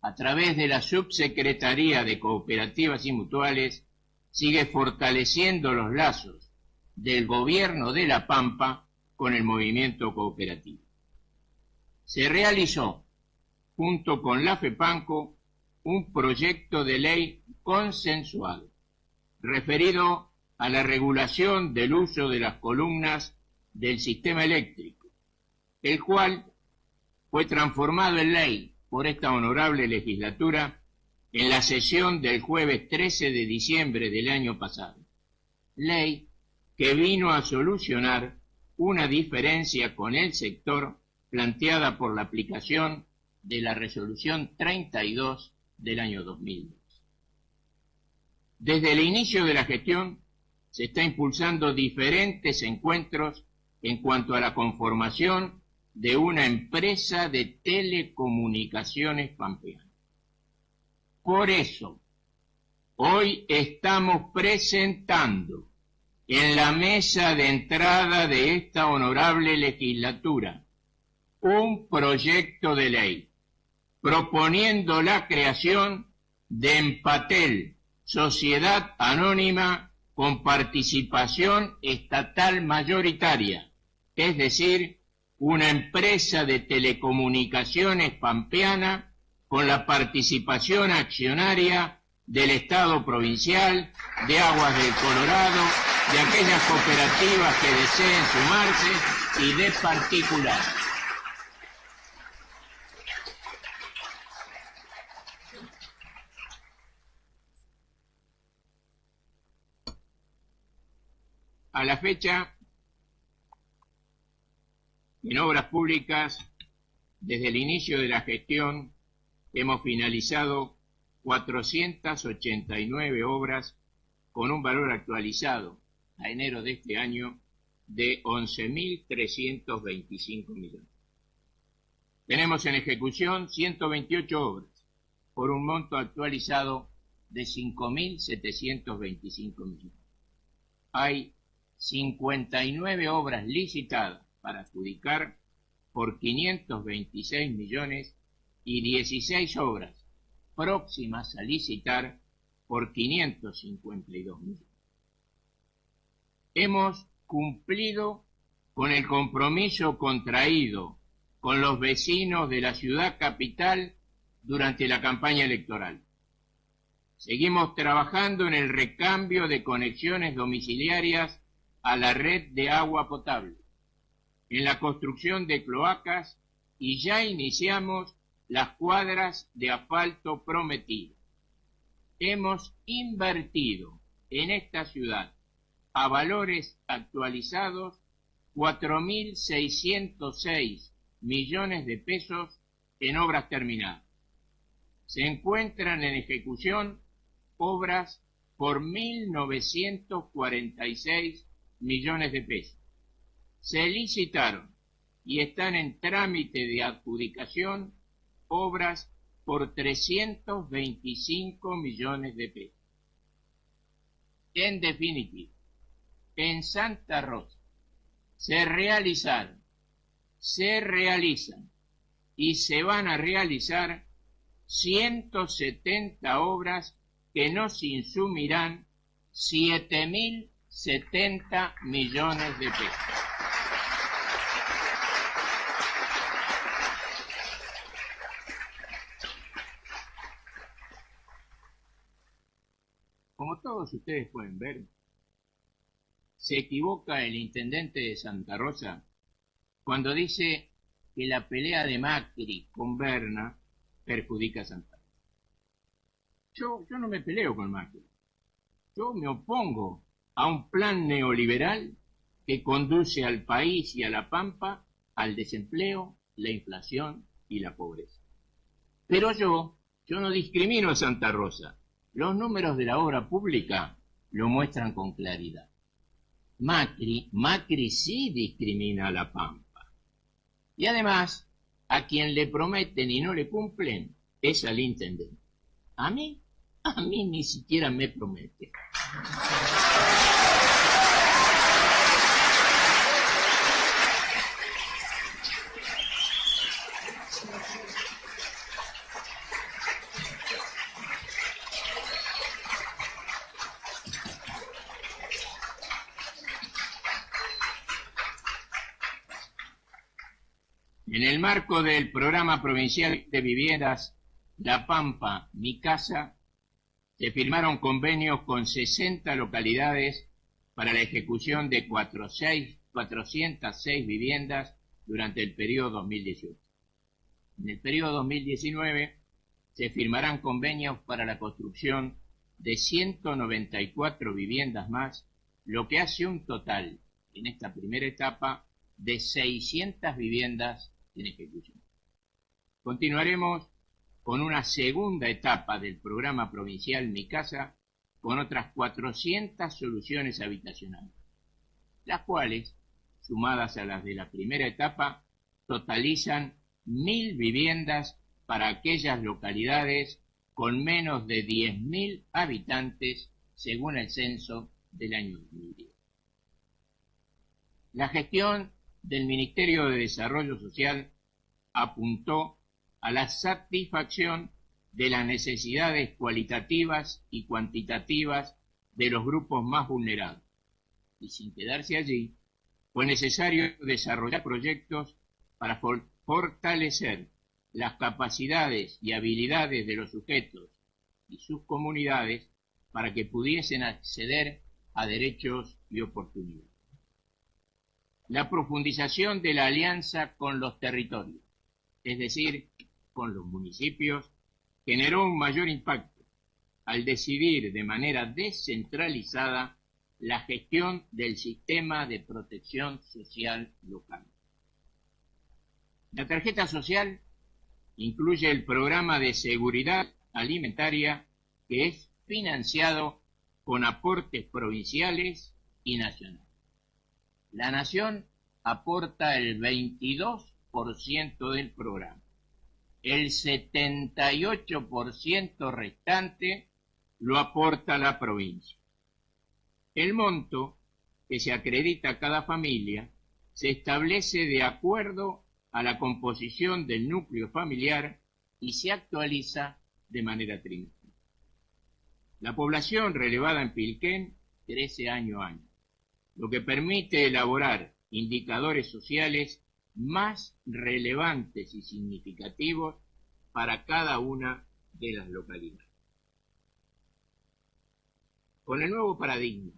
a través de la Subsecretaría de Cooperativas y Mutuales, sigue fortaleciendo los lazos del gobierno de La Pampa con el movimiento cooperativo. Se realizó, junto con la FEPANCO, un proyecto de ley consensuado, referido a la regulación del uso de las columnas del sistema eléctrico, el cual fue transformado en ley por esta honorable legislatura en la sesión del jueves 13 de diciembre del año pasado. Ley que vino a solucionar una diferencia con el sector planteada por la aplicación de la resolución 32 del año 2002. Desde el inicio de la gestión se está impulsando diferentes encuentros en cuanto a la conformación de una empresa de telecomunicaciones pampeana. Por eso, hoy estamos presentando en la mesa de entrada de esta honorable legislatura un proyecto de ley proponiendo la creación de Empatel, Sociedad Anónima con participación estatal mayoritaria, es decir, una empresa de telecomunicaciones pampeana con la participación accionaria del Estado provincial, de Aguas del Colorado, de aquellas cooperativas que deseen sumarse y de particulares. A la fecha, en obras públicas, desde el inicio de la gestión, hemos finalizado 489 obras con un valor actualizado a enero de este año de 11.325 millones. Tenemos en ejecución 128 obras por un monto actualizado de 5.725 millones. Hay 59 obras licitadas para adjudicar por 526 millones y 16 obras próximas a licitar por 552 millones. Hemos cumplido con el compromiso contraído con los vecinos de la ciudad capital durante la campaña electoral. Seguimos trabajando en el recambio de conexiones domiciliarias a la red de agua potable, en la construcción de cloacas y ya iniciamos las cuadras de asfalto prometidas. Hemos invertido en esta ciudad a valores actualizados 4.606 millones de pesos en obras terminadas. Se encuentran en ejecución obras por 1.946 millones de pesos. Se licitaron y están en trámite de adjudicación obras por 325 millones de pesos. En definitiva, en Santa Rosa se realizaron, se realizan y se van a realizar 170 obras que nos insumirán 7.070 millones de pesos. Como todos ustedes pueden ver, se equivoca el intendente de Santa Rosa cuando dice que la pelea de Macri con Berna perjudica a Santa Rosa. Yo no me peleo con Macri. Yo me opongo a un plan neoliberal que conduce al país y a la Pampa al desempleo, la inflación y la pobreza. Pero yo no discrimino a Santa Rosa. Los números de la obra pública lo muestran con claridad. Macri sí discrimina a la Pampa. Y además, a quien le prometen y no le cumplen es al intendente. A mí ni siquiera me promete. En el marco del Programa Provincial de Viviendas La Pampa, Mi Casa, se firmaron convenios con 60 localidades para la ejecución de 406 viviendas durante el periodo 2018. En el periodo 2019 se firmarán convenios para la construcción de 194 viviendas más, lo que hace un total, en esta primera etapa, de 600 viviendas en ejecución. Continuaremos con una segunda etapa del programa provincial Mi Casa con otras 400 soluciones habitacionales, las cuales, sumadas a las de la primera etapa, totalizan 1.000 viviendas para aquellas localidades con menos de 10.000 habitantes según el censo del año 2010. La gestión del Ministerio de Desarrollo Social apuntó a la satisfacción de las necesidades cualitativas y cuantitativas de los grupos más vulnerados. Y sin quedarse allí, fue necesario desarrollar proyectos para fortalecer las capacidades y habilidades de los sujetos y sus comunidades para que pudiesen acceder a derechos y oportunidades. La profundización de la alianza con los territorios, es decir, con los municipios, generó un mayor impacto al decidir de manera descentralizada la gestión del sistema de protección social local. La tarjeta social incluye el programa de seguridad alimentaria que es financiado con aportes provinciales y nacionales. La Nación aporta el 22% del programa. El 78% restante lo aporta la provincia. El monto que se acredita a cada familia se establece de acuerdo a la composición del núcleo familiar y se actualiza de manera trimestral. La población relevada en Pilquén crece año a año, lo que permite elaborar indicadores sociales más relevantes y significativos para cada una de las localidades. Con el nuevo paradigma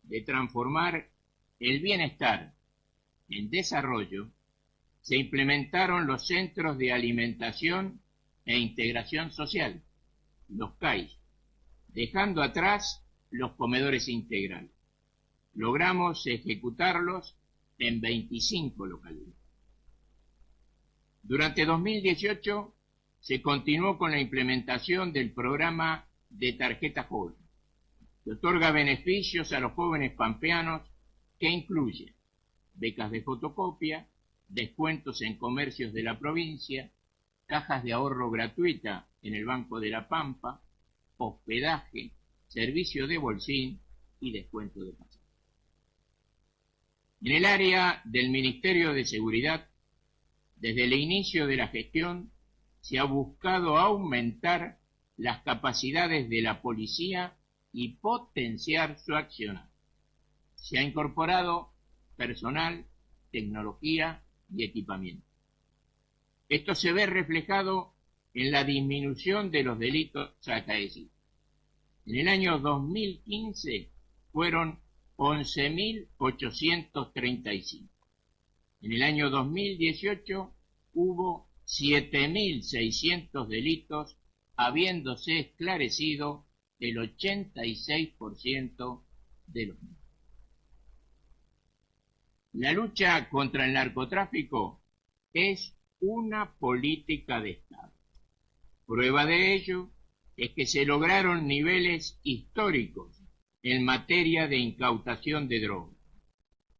de transformar el bienestar en desarrollo, se implementaron los Centros de Alimentación e Integración Social, los CAI, dejando atrás los comedores integrales. Logramos ejecutarlos en 25 localidades. Durante 2018 se continuó con la implementación del programa de tarjeta joven, que otorga beneficios a los jóvenes pampeanos que incluye becas de fotocopia, descuentos en comercios de la provincia, cajas de ahorro gratuita en el Banco de la Pampa, hospedaje, servicio de bolsín y descuento de pasaje. En el área del Ministerio de Seguridad, desde el inicio de la gestión, se ha buscado aumentar las capacidades de la policía y potenciar su accionar. Se ha incorporado personal, tecnología y equipamiento. Esto se ve reflejado en la disminución de los delitos acaecidos. En el año 2015 fueron 11.835. En el año 2018 hubo 7.600 delitos, habiéndose esclarecido el 86% de los mismos. La lucha contra el narcotráfico es una política de Estado. Prueba de ello es que se lograron niveles históricos en materia de incautación de drogas.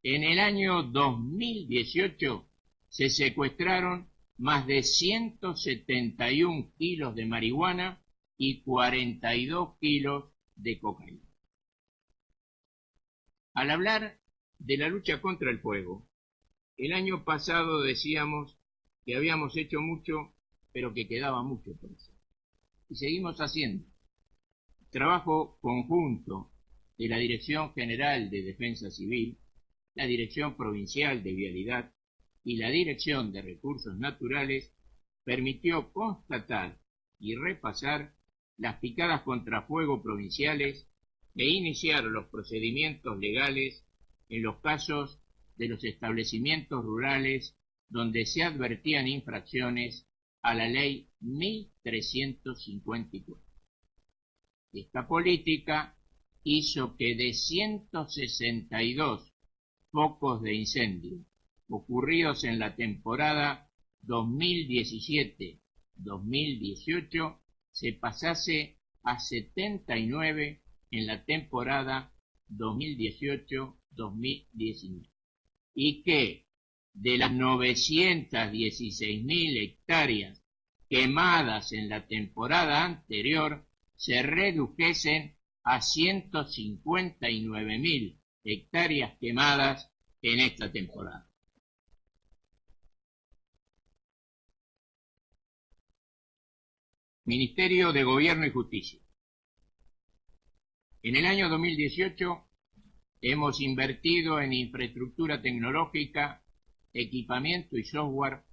En el año 2018 se secuestraron más de 171 kilos de marihuana y 42 kilos de cocaína. Al hablar de la lucha contra el fuego, el año pasado decíamos que habíamos hecho mucho, pero que quedaba mucho por hacer. Y seguimos haciendo. Trabajo conjunto de la Dirección General de Defensa Civil, la Dirección Provincial de Vialidad y la Dirección de Recursos Naturales permitió constatar y repasar las picadas contra fuego provinciales e iniciar los procedimientos legales en los casos de los establecimientos rurales donde se advertían infracciones a la ley 1354. Esta política hizo que de 162 focos de incendio ocurridos en la temporada 2017-2018 se pasase a 79 en la temporada 2018-2019 y que de las 916.000 hectáreas quemadas en la temporada anterior se redujesen a 159.000 hectáreas quemadas en esta temporada. Ministerio de Gobierno y Justicia. En el año 2018 hemos invertido en infraestructura tecnológica, equipamiento y software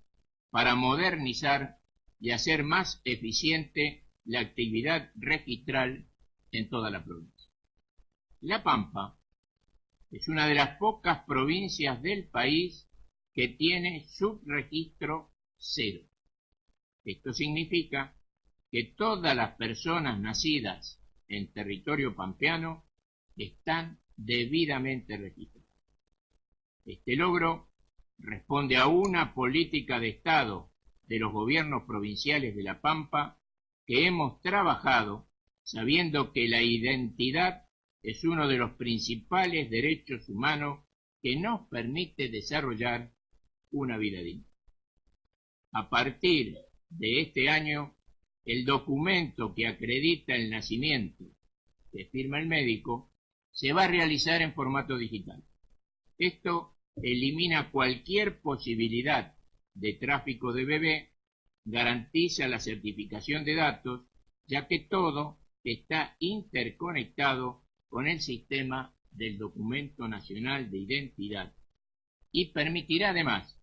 para modernizar y hacer más eficiente la actividad registral en toda la provincia. La Pampa es una de las pocas provincias del país que tiene subregistro cero. Esto significa que todas las personas nacidas en territorio pampeano están debidamente registradas. Este logro responde a una política de Estado de los gobiernos provinciales de La Pampa que hemos trabajado sabiendo que la identidad es uno de los principales derechos humanos que nos permite desarrollar una vida digna. A partir de este año, el documento que acredita el nacimiento que firma el médico se va a realizar en formato digital. Esto elimina cualquier posibilidad de tráfico de bebé, garantiza la certificación de datos, ya que todo está interconectado con el sistema del Documento Nacional de Identidad y permitirá además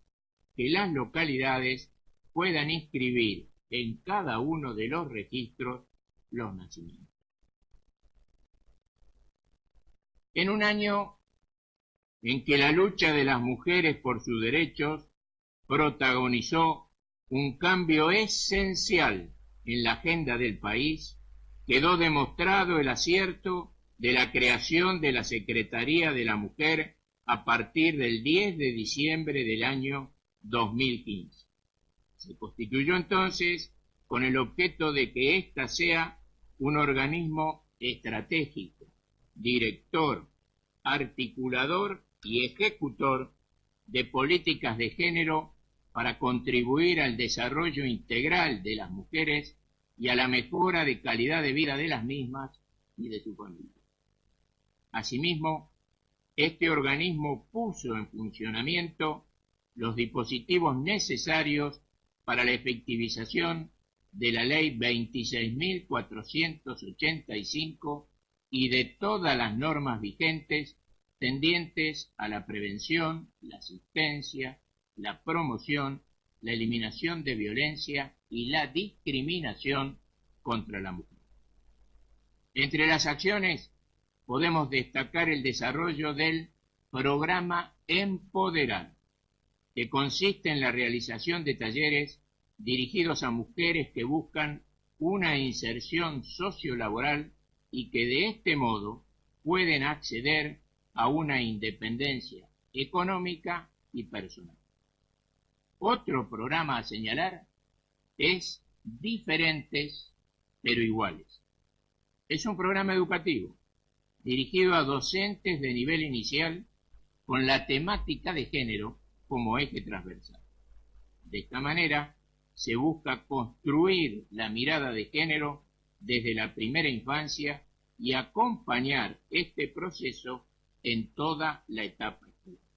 que las localidades puedan inscribir en cada uno de los registros los nacimientos. En un año en que la lucha de las mujeres por sus derechos protagonizó un cambio esencial en la agenda del país, quedó demostrado el acierto de la creación de la Secretaría de la Mujer a partir del 10 de diciembre del año 2015. Se constituyó entonces con el objeto de que ésta sea un organismo estratégico, director, articulador y ejecutor de políticas de género para contribuir al desarrollo integral de las mujeres y a la mejora de calidad de vida de las mismas y de su familia. Asimismo, este organismo puso en funcionamiento los dispositivos necesarios para la efectivización de la Ley 26.485 y de todas las normas vigentes tendientes a la prevención, la asistencia, la promoción, la eliminación de violencia y la discriminación contra la mujer. Entre las acciones podemos destacar el desarrollo del programa Empoderar, que consiste en la realización de talleres dirigidos a mujeres que buscan una inserción sociolaboral y que de este modo pueden acceder a una independencia económica y personal. Otro programa a señalar es Diferentes pero Iguales. Es un programa educativo dirigido a docentes de nivel inicial con la temática de género como eje transversal. De esta manera se busca construir la mirada de género desde la primera infancia y acompañar este proceso en toda la etapa escolar.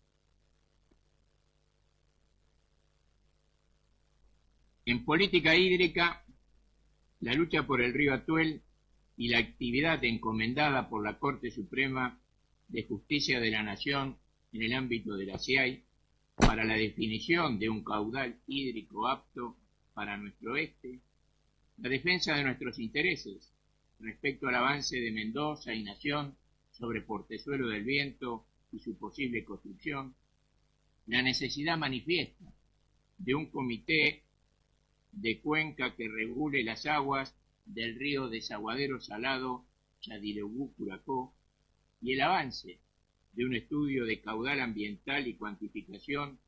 En política hídrica, la lucha por el río Atuel y la actividad encomendada por la Corte Suprema de Justicia de la Nación en el ámbito de la SEAI para la definición de un caudal hídrico apto para nuestro oeste, la defensa de nuestros intereses respecto al avance de Mendoza y Nación sobre Portezuelo del Viento y su posible construcción, la necesidad manifiesta de un comité de cuenca que regule las aguas del río Desaguadero Salado Chadileubú-Curacó y el avance de un estudio de caudal ambiental y cuantificación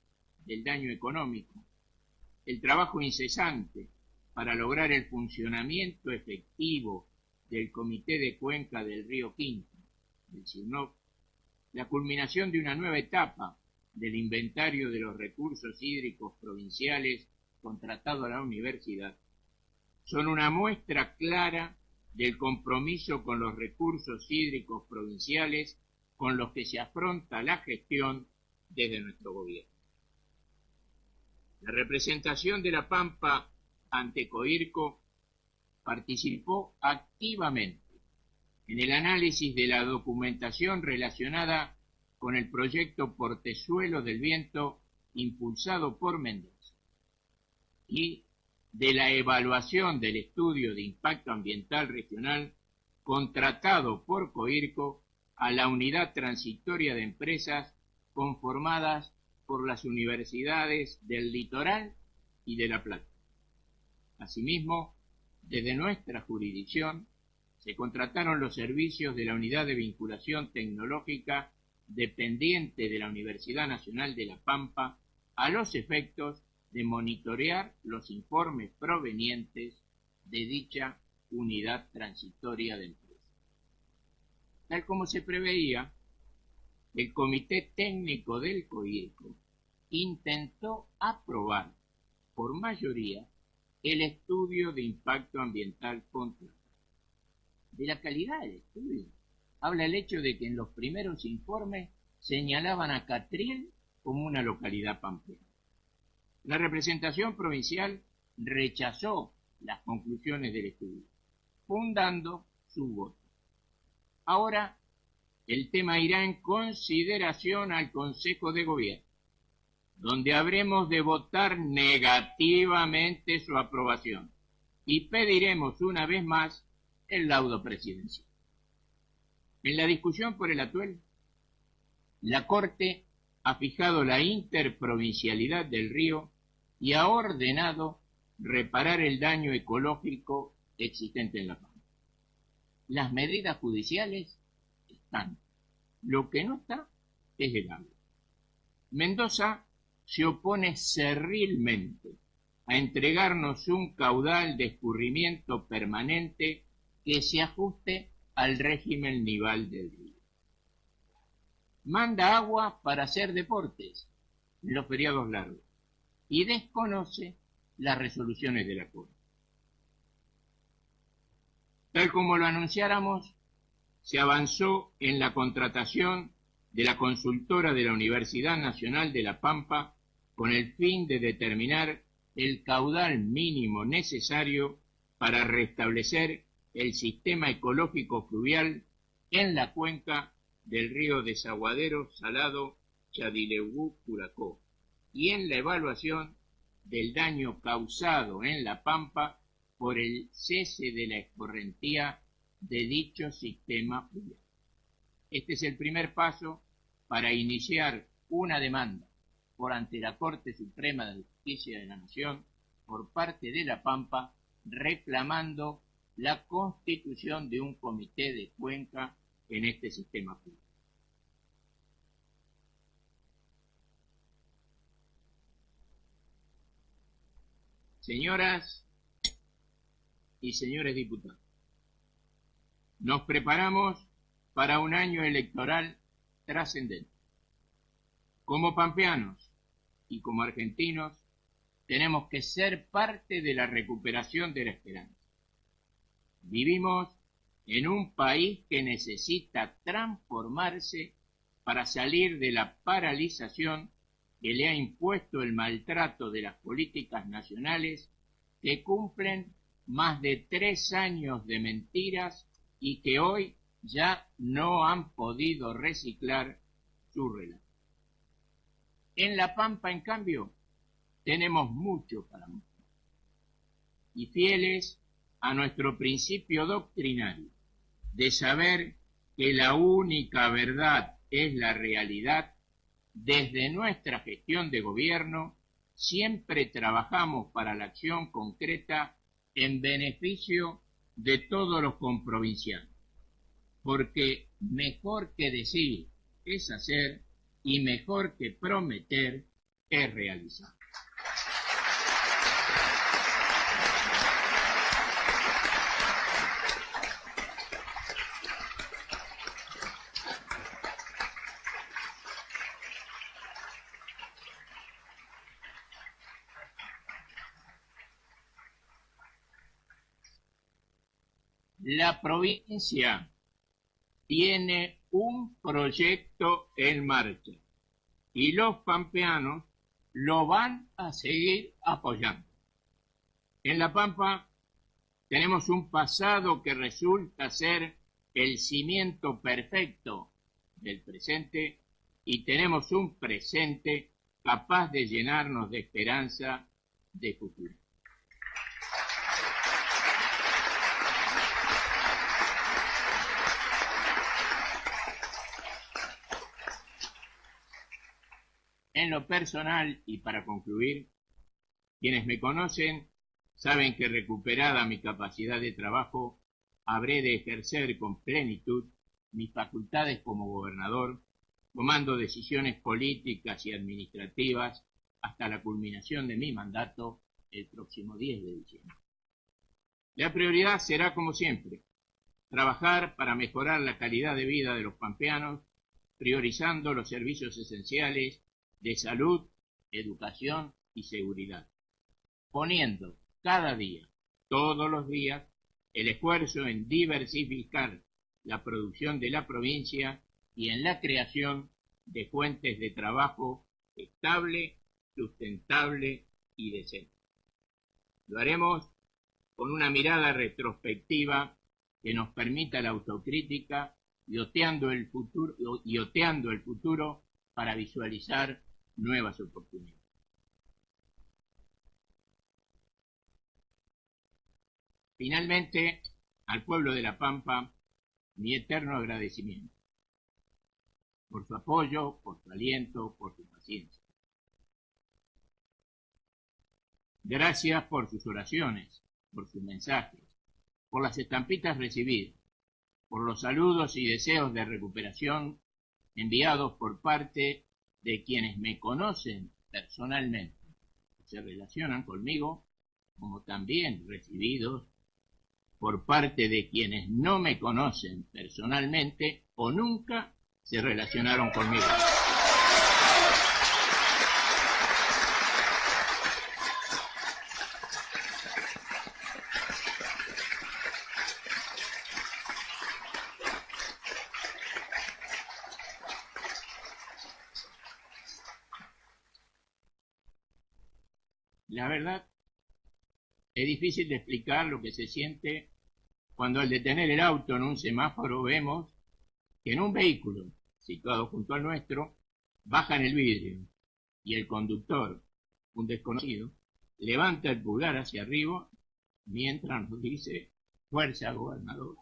del daño económico, el trabajo incesante para lograr el funcionamiento efectivo del Comité de Cuenca del Río Quinto, del CIRNOC, la culminación de una nueva etapa del inventario de los recursos hídricos provinciales contratado a la universidad son una muestra clara del compromiso con los recursos hídricos provinciales con los que se afronta la gestión desde nuestro gobierno. La representación de La Pampa ante COIRCO participó activamente en el análisis de la documentación relacionada con el proyecto Portezuelo del Viento impulsado por Mendoza y de la evaluación del estudio de impacto ambiental regional contratado por COIRCO a la unidad transitoria de empresas conformadas por las universidades del Litoral y de La Plata. Asimismo, desde nuestra jurisdicción se contrataron los servicios de la Unidad de Vinculación Tecnológica dependiente de la Universidad Nacional de La Pampa a los efectos de monitorear los informes provenientes de dicha unidad transitoria de empresas. Tal como se preveía, el Comité Técnico del COIRCO intentó aprobar por mayoría el estudio de impacto ambiental contratado. De la calidad del estudio habla el hecho de que en los primeros informes señalaban a Catriel como una localidad pampeana. La representación provincial rechazó las conclusiones del estudio, fundando su voto. Ahora, el tema irá en consideración al Consejo de Gobierno, donde habremos de votar negativamente su aprobación y pediremos una vez más el laudo presidencial. En la discusión por el atuel, la Corte ha fijado la interprovincialidad del río y ha ordenado reparar el daño ecológico existente en La Pampa. Las medidas judiciales están. Lo que no está es el agua. Mendoza se opone cerrilmente a entregarnos un caudal de escurrimiento permanente que se ajuste al régimen nival del río. Manda agua para hacer deportes en los feriados largos y desconoce las resoluciones de la Corte. Tal como lo anunciáramos, se avanzó en la contratación de la consultora de la Universidad Nacional de La Pampa con el fin de determinar el caudal mínimo necesario para restablecer el sistema ecológico fluvial en la cuenca del río Desaguadero Salado Chadileugú-Curacó y en la evaluación del daño causado en La Pampa por el cese de la escorrentía de dicho sistema fluvial. Este es el primer paso para iniciar una demanda por ante la Corte Suprema de Justicia de la Nación por parte de La Pampa reclamando la constitución de un comité de cuenca en este sistema fluvial. Señoras y señores diputados, nos preparamos para un año electoral trascendente. Como pampeanos y como argentinos, tenemos que ser parte de la recuperación de la esperanza. Vivimos en un país que necesita transformarse para salir de la paralización que le ha impuesto el maltrato de las políticas nacionales que cumplen más de 3 años de mentiras y que hoy ya no han podido reciclar su relato. En La Pampa, en cambio, tenemos mucho para mostrar. Y fieles a nuestro principio doctrinario de saber que la única verdad es la realidad, desde nuestra gestión de gobierno siempre trabajamos para la acción concreta en beneficio de todos los comprovincianos, porque mejor que decir es hacer y mejor que prometer es realizar. la provincia tiene un proyecto en marcha y los pampeanos lo van a seguir apoyando. En La Pampa tenemos un pasado que resulta ser el cimiento perfecto del presente y tenemos un presente capaz de llenarnos de esperanza de futuro. En lo personal, y para concluir, quienes me conocen saben que recuperada mi capacidad de trabajo, habré de ejercer con plenitud mis facultades como gobernador, tomando decisiones políticas y administrativas hasta la culminación de mi mandato el próximo 10 de diciembre. La prioridad será, como siempre, trabajar para mejorar la calidad de vida de los pampeanos, priorizando los servicios esenciales de salud, educación y seguridad, poniendo cada día, todos los días, el esfuerzo en diversificar la producción de la provincia y en la creación de fuentes de trabajo estable, sustentable y decente. Lo haremos con una mirada retrospectiva que nos permita la autocrítica y oteando el futuro para visualizar nuevas oportunidades. Finalmente, al pueblo de La Pampa, mi eterno agradecimiento por su apoyo, por su aliento, por su paciencia. Gracias por sus oraciones, por sus mensajes, por las estampitas recibidas, por los saludos y deseos de recuperación enviados por parte de quienes me conocen personalmente, se relacionan conmigo, como también recibidos por parte de quienes no me conocen personalmente o nunca se relacionaron conmigo. La verdad, es difícil de explicar lo que se siente cuando al detener el auto en un semáforo vemos que en un vehículo situado junto al nuestro bajan el vidrio y el conductor, un desconocido, levanta el pulgar hacia arriba mientras nos dice: fuerza, gobernador.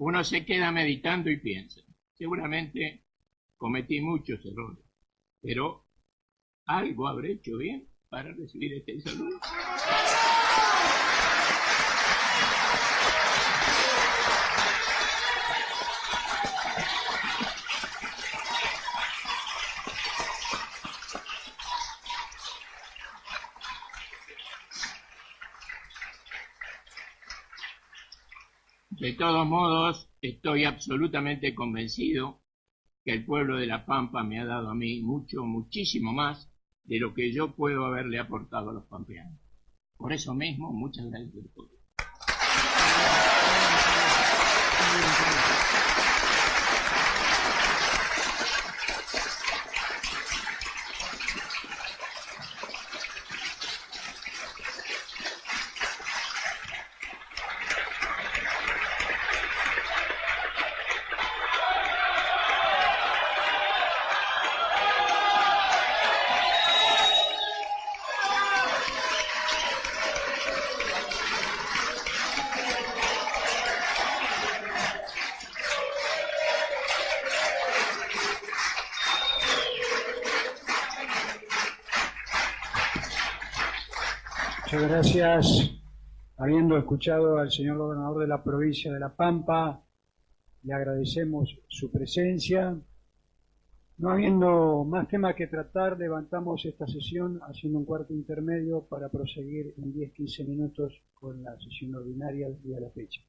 Uno se queda meditando y piensa, seguramente cometí muchos errores, pero algo habré hecho bien para recibir este saludo. De todos modos, estoy absolutamente convencido que el pueblo de La Pampa me ha dado a mí mucho, muchísimo más de lo que yo puedo haberle aportado a los pampeanos. Por eso mismo, muchas gracias a todos. Muchas gracias. Habiendo escuchado al señor gobernador de la provincia de La Pampa, le agradecemos su presencia No habiendo más temas que tratar, levantamos esta sesión haciendo un cuarto intermedio para proseguir en 10-15 minutos con la sesión ordinaria del día de la fecha.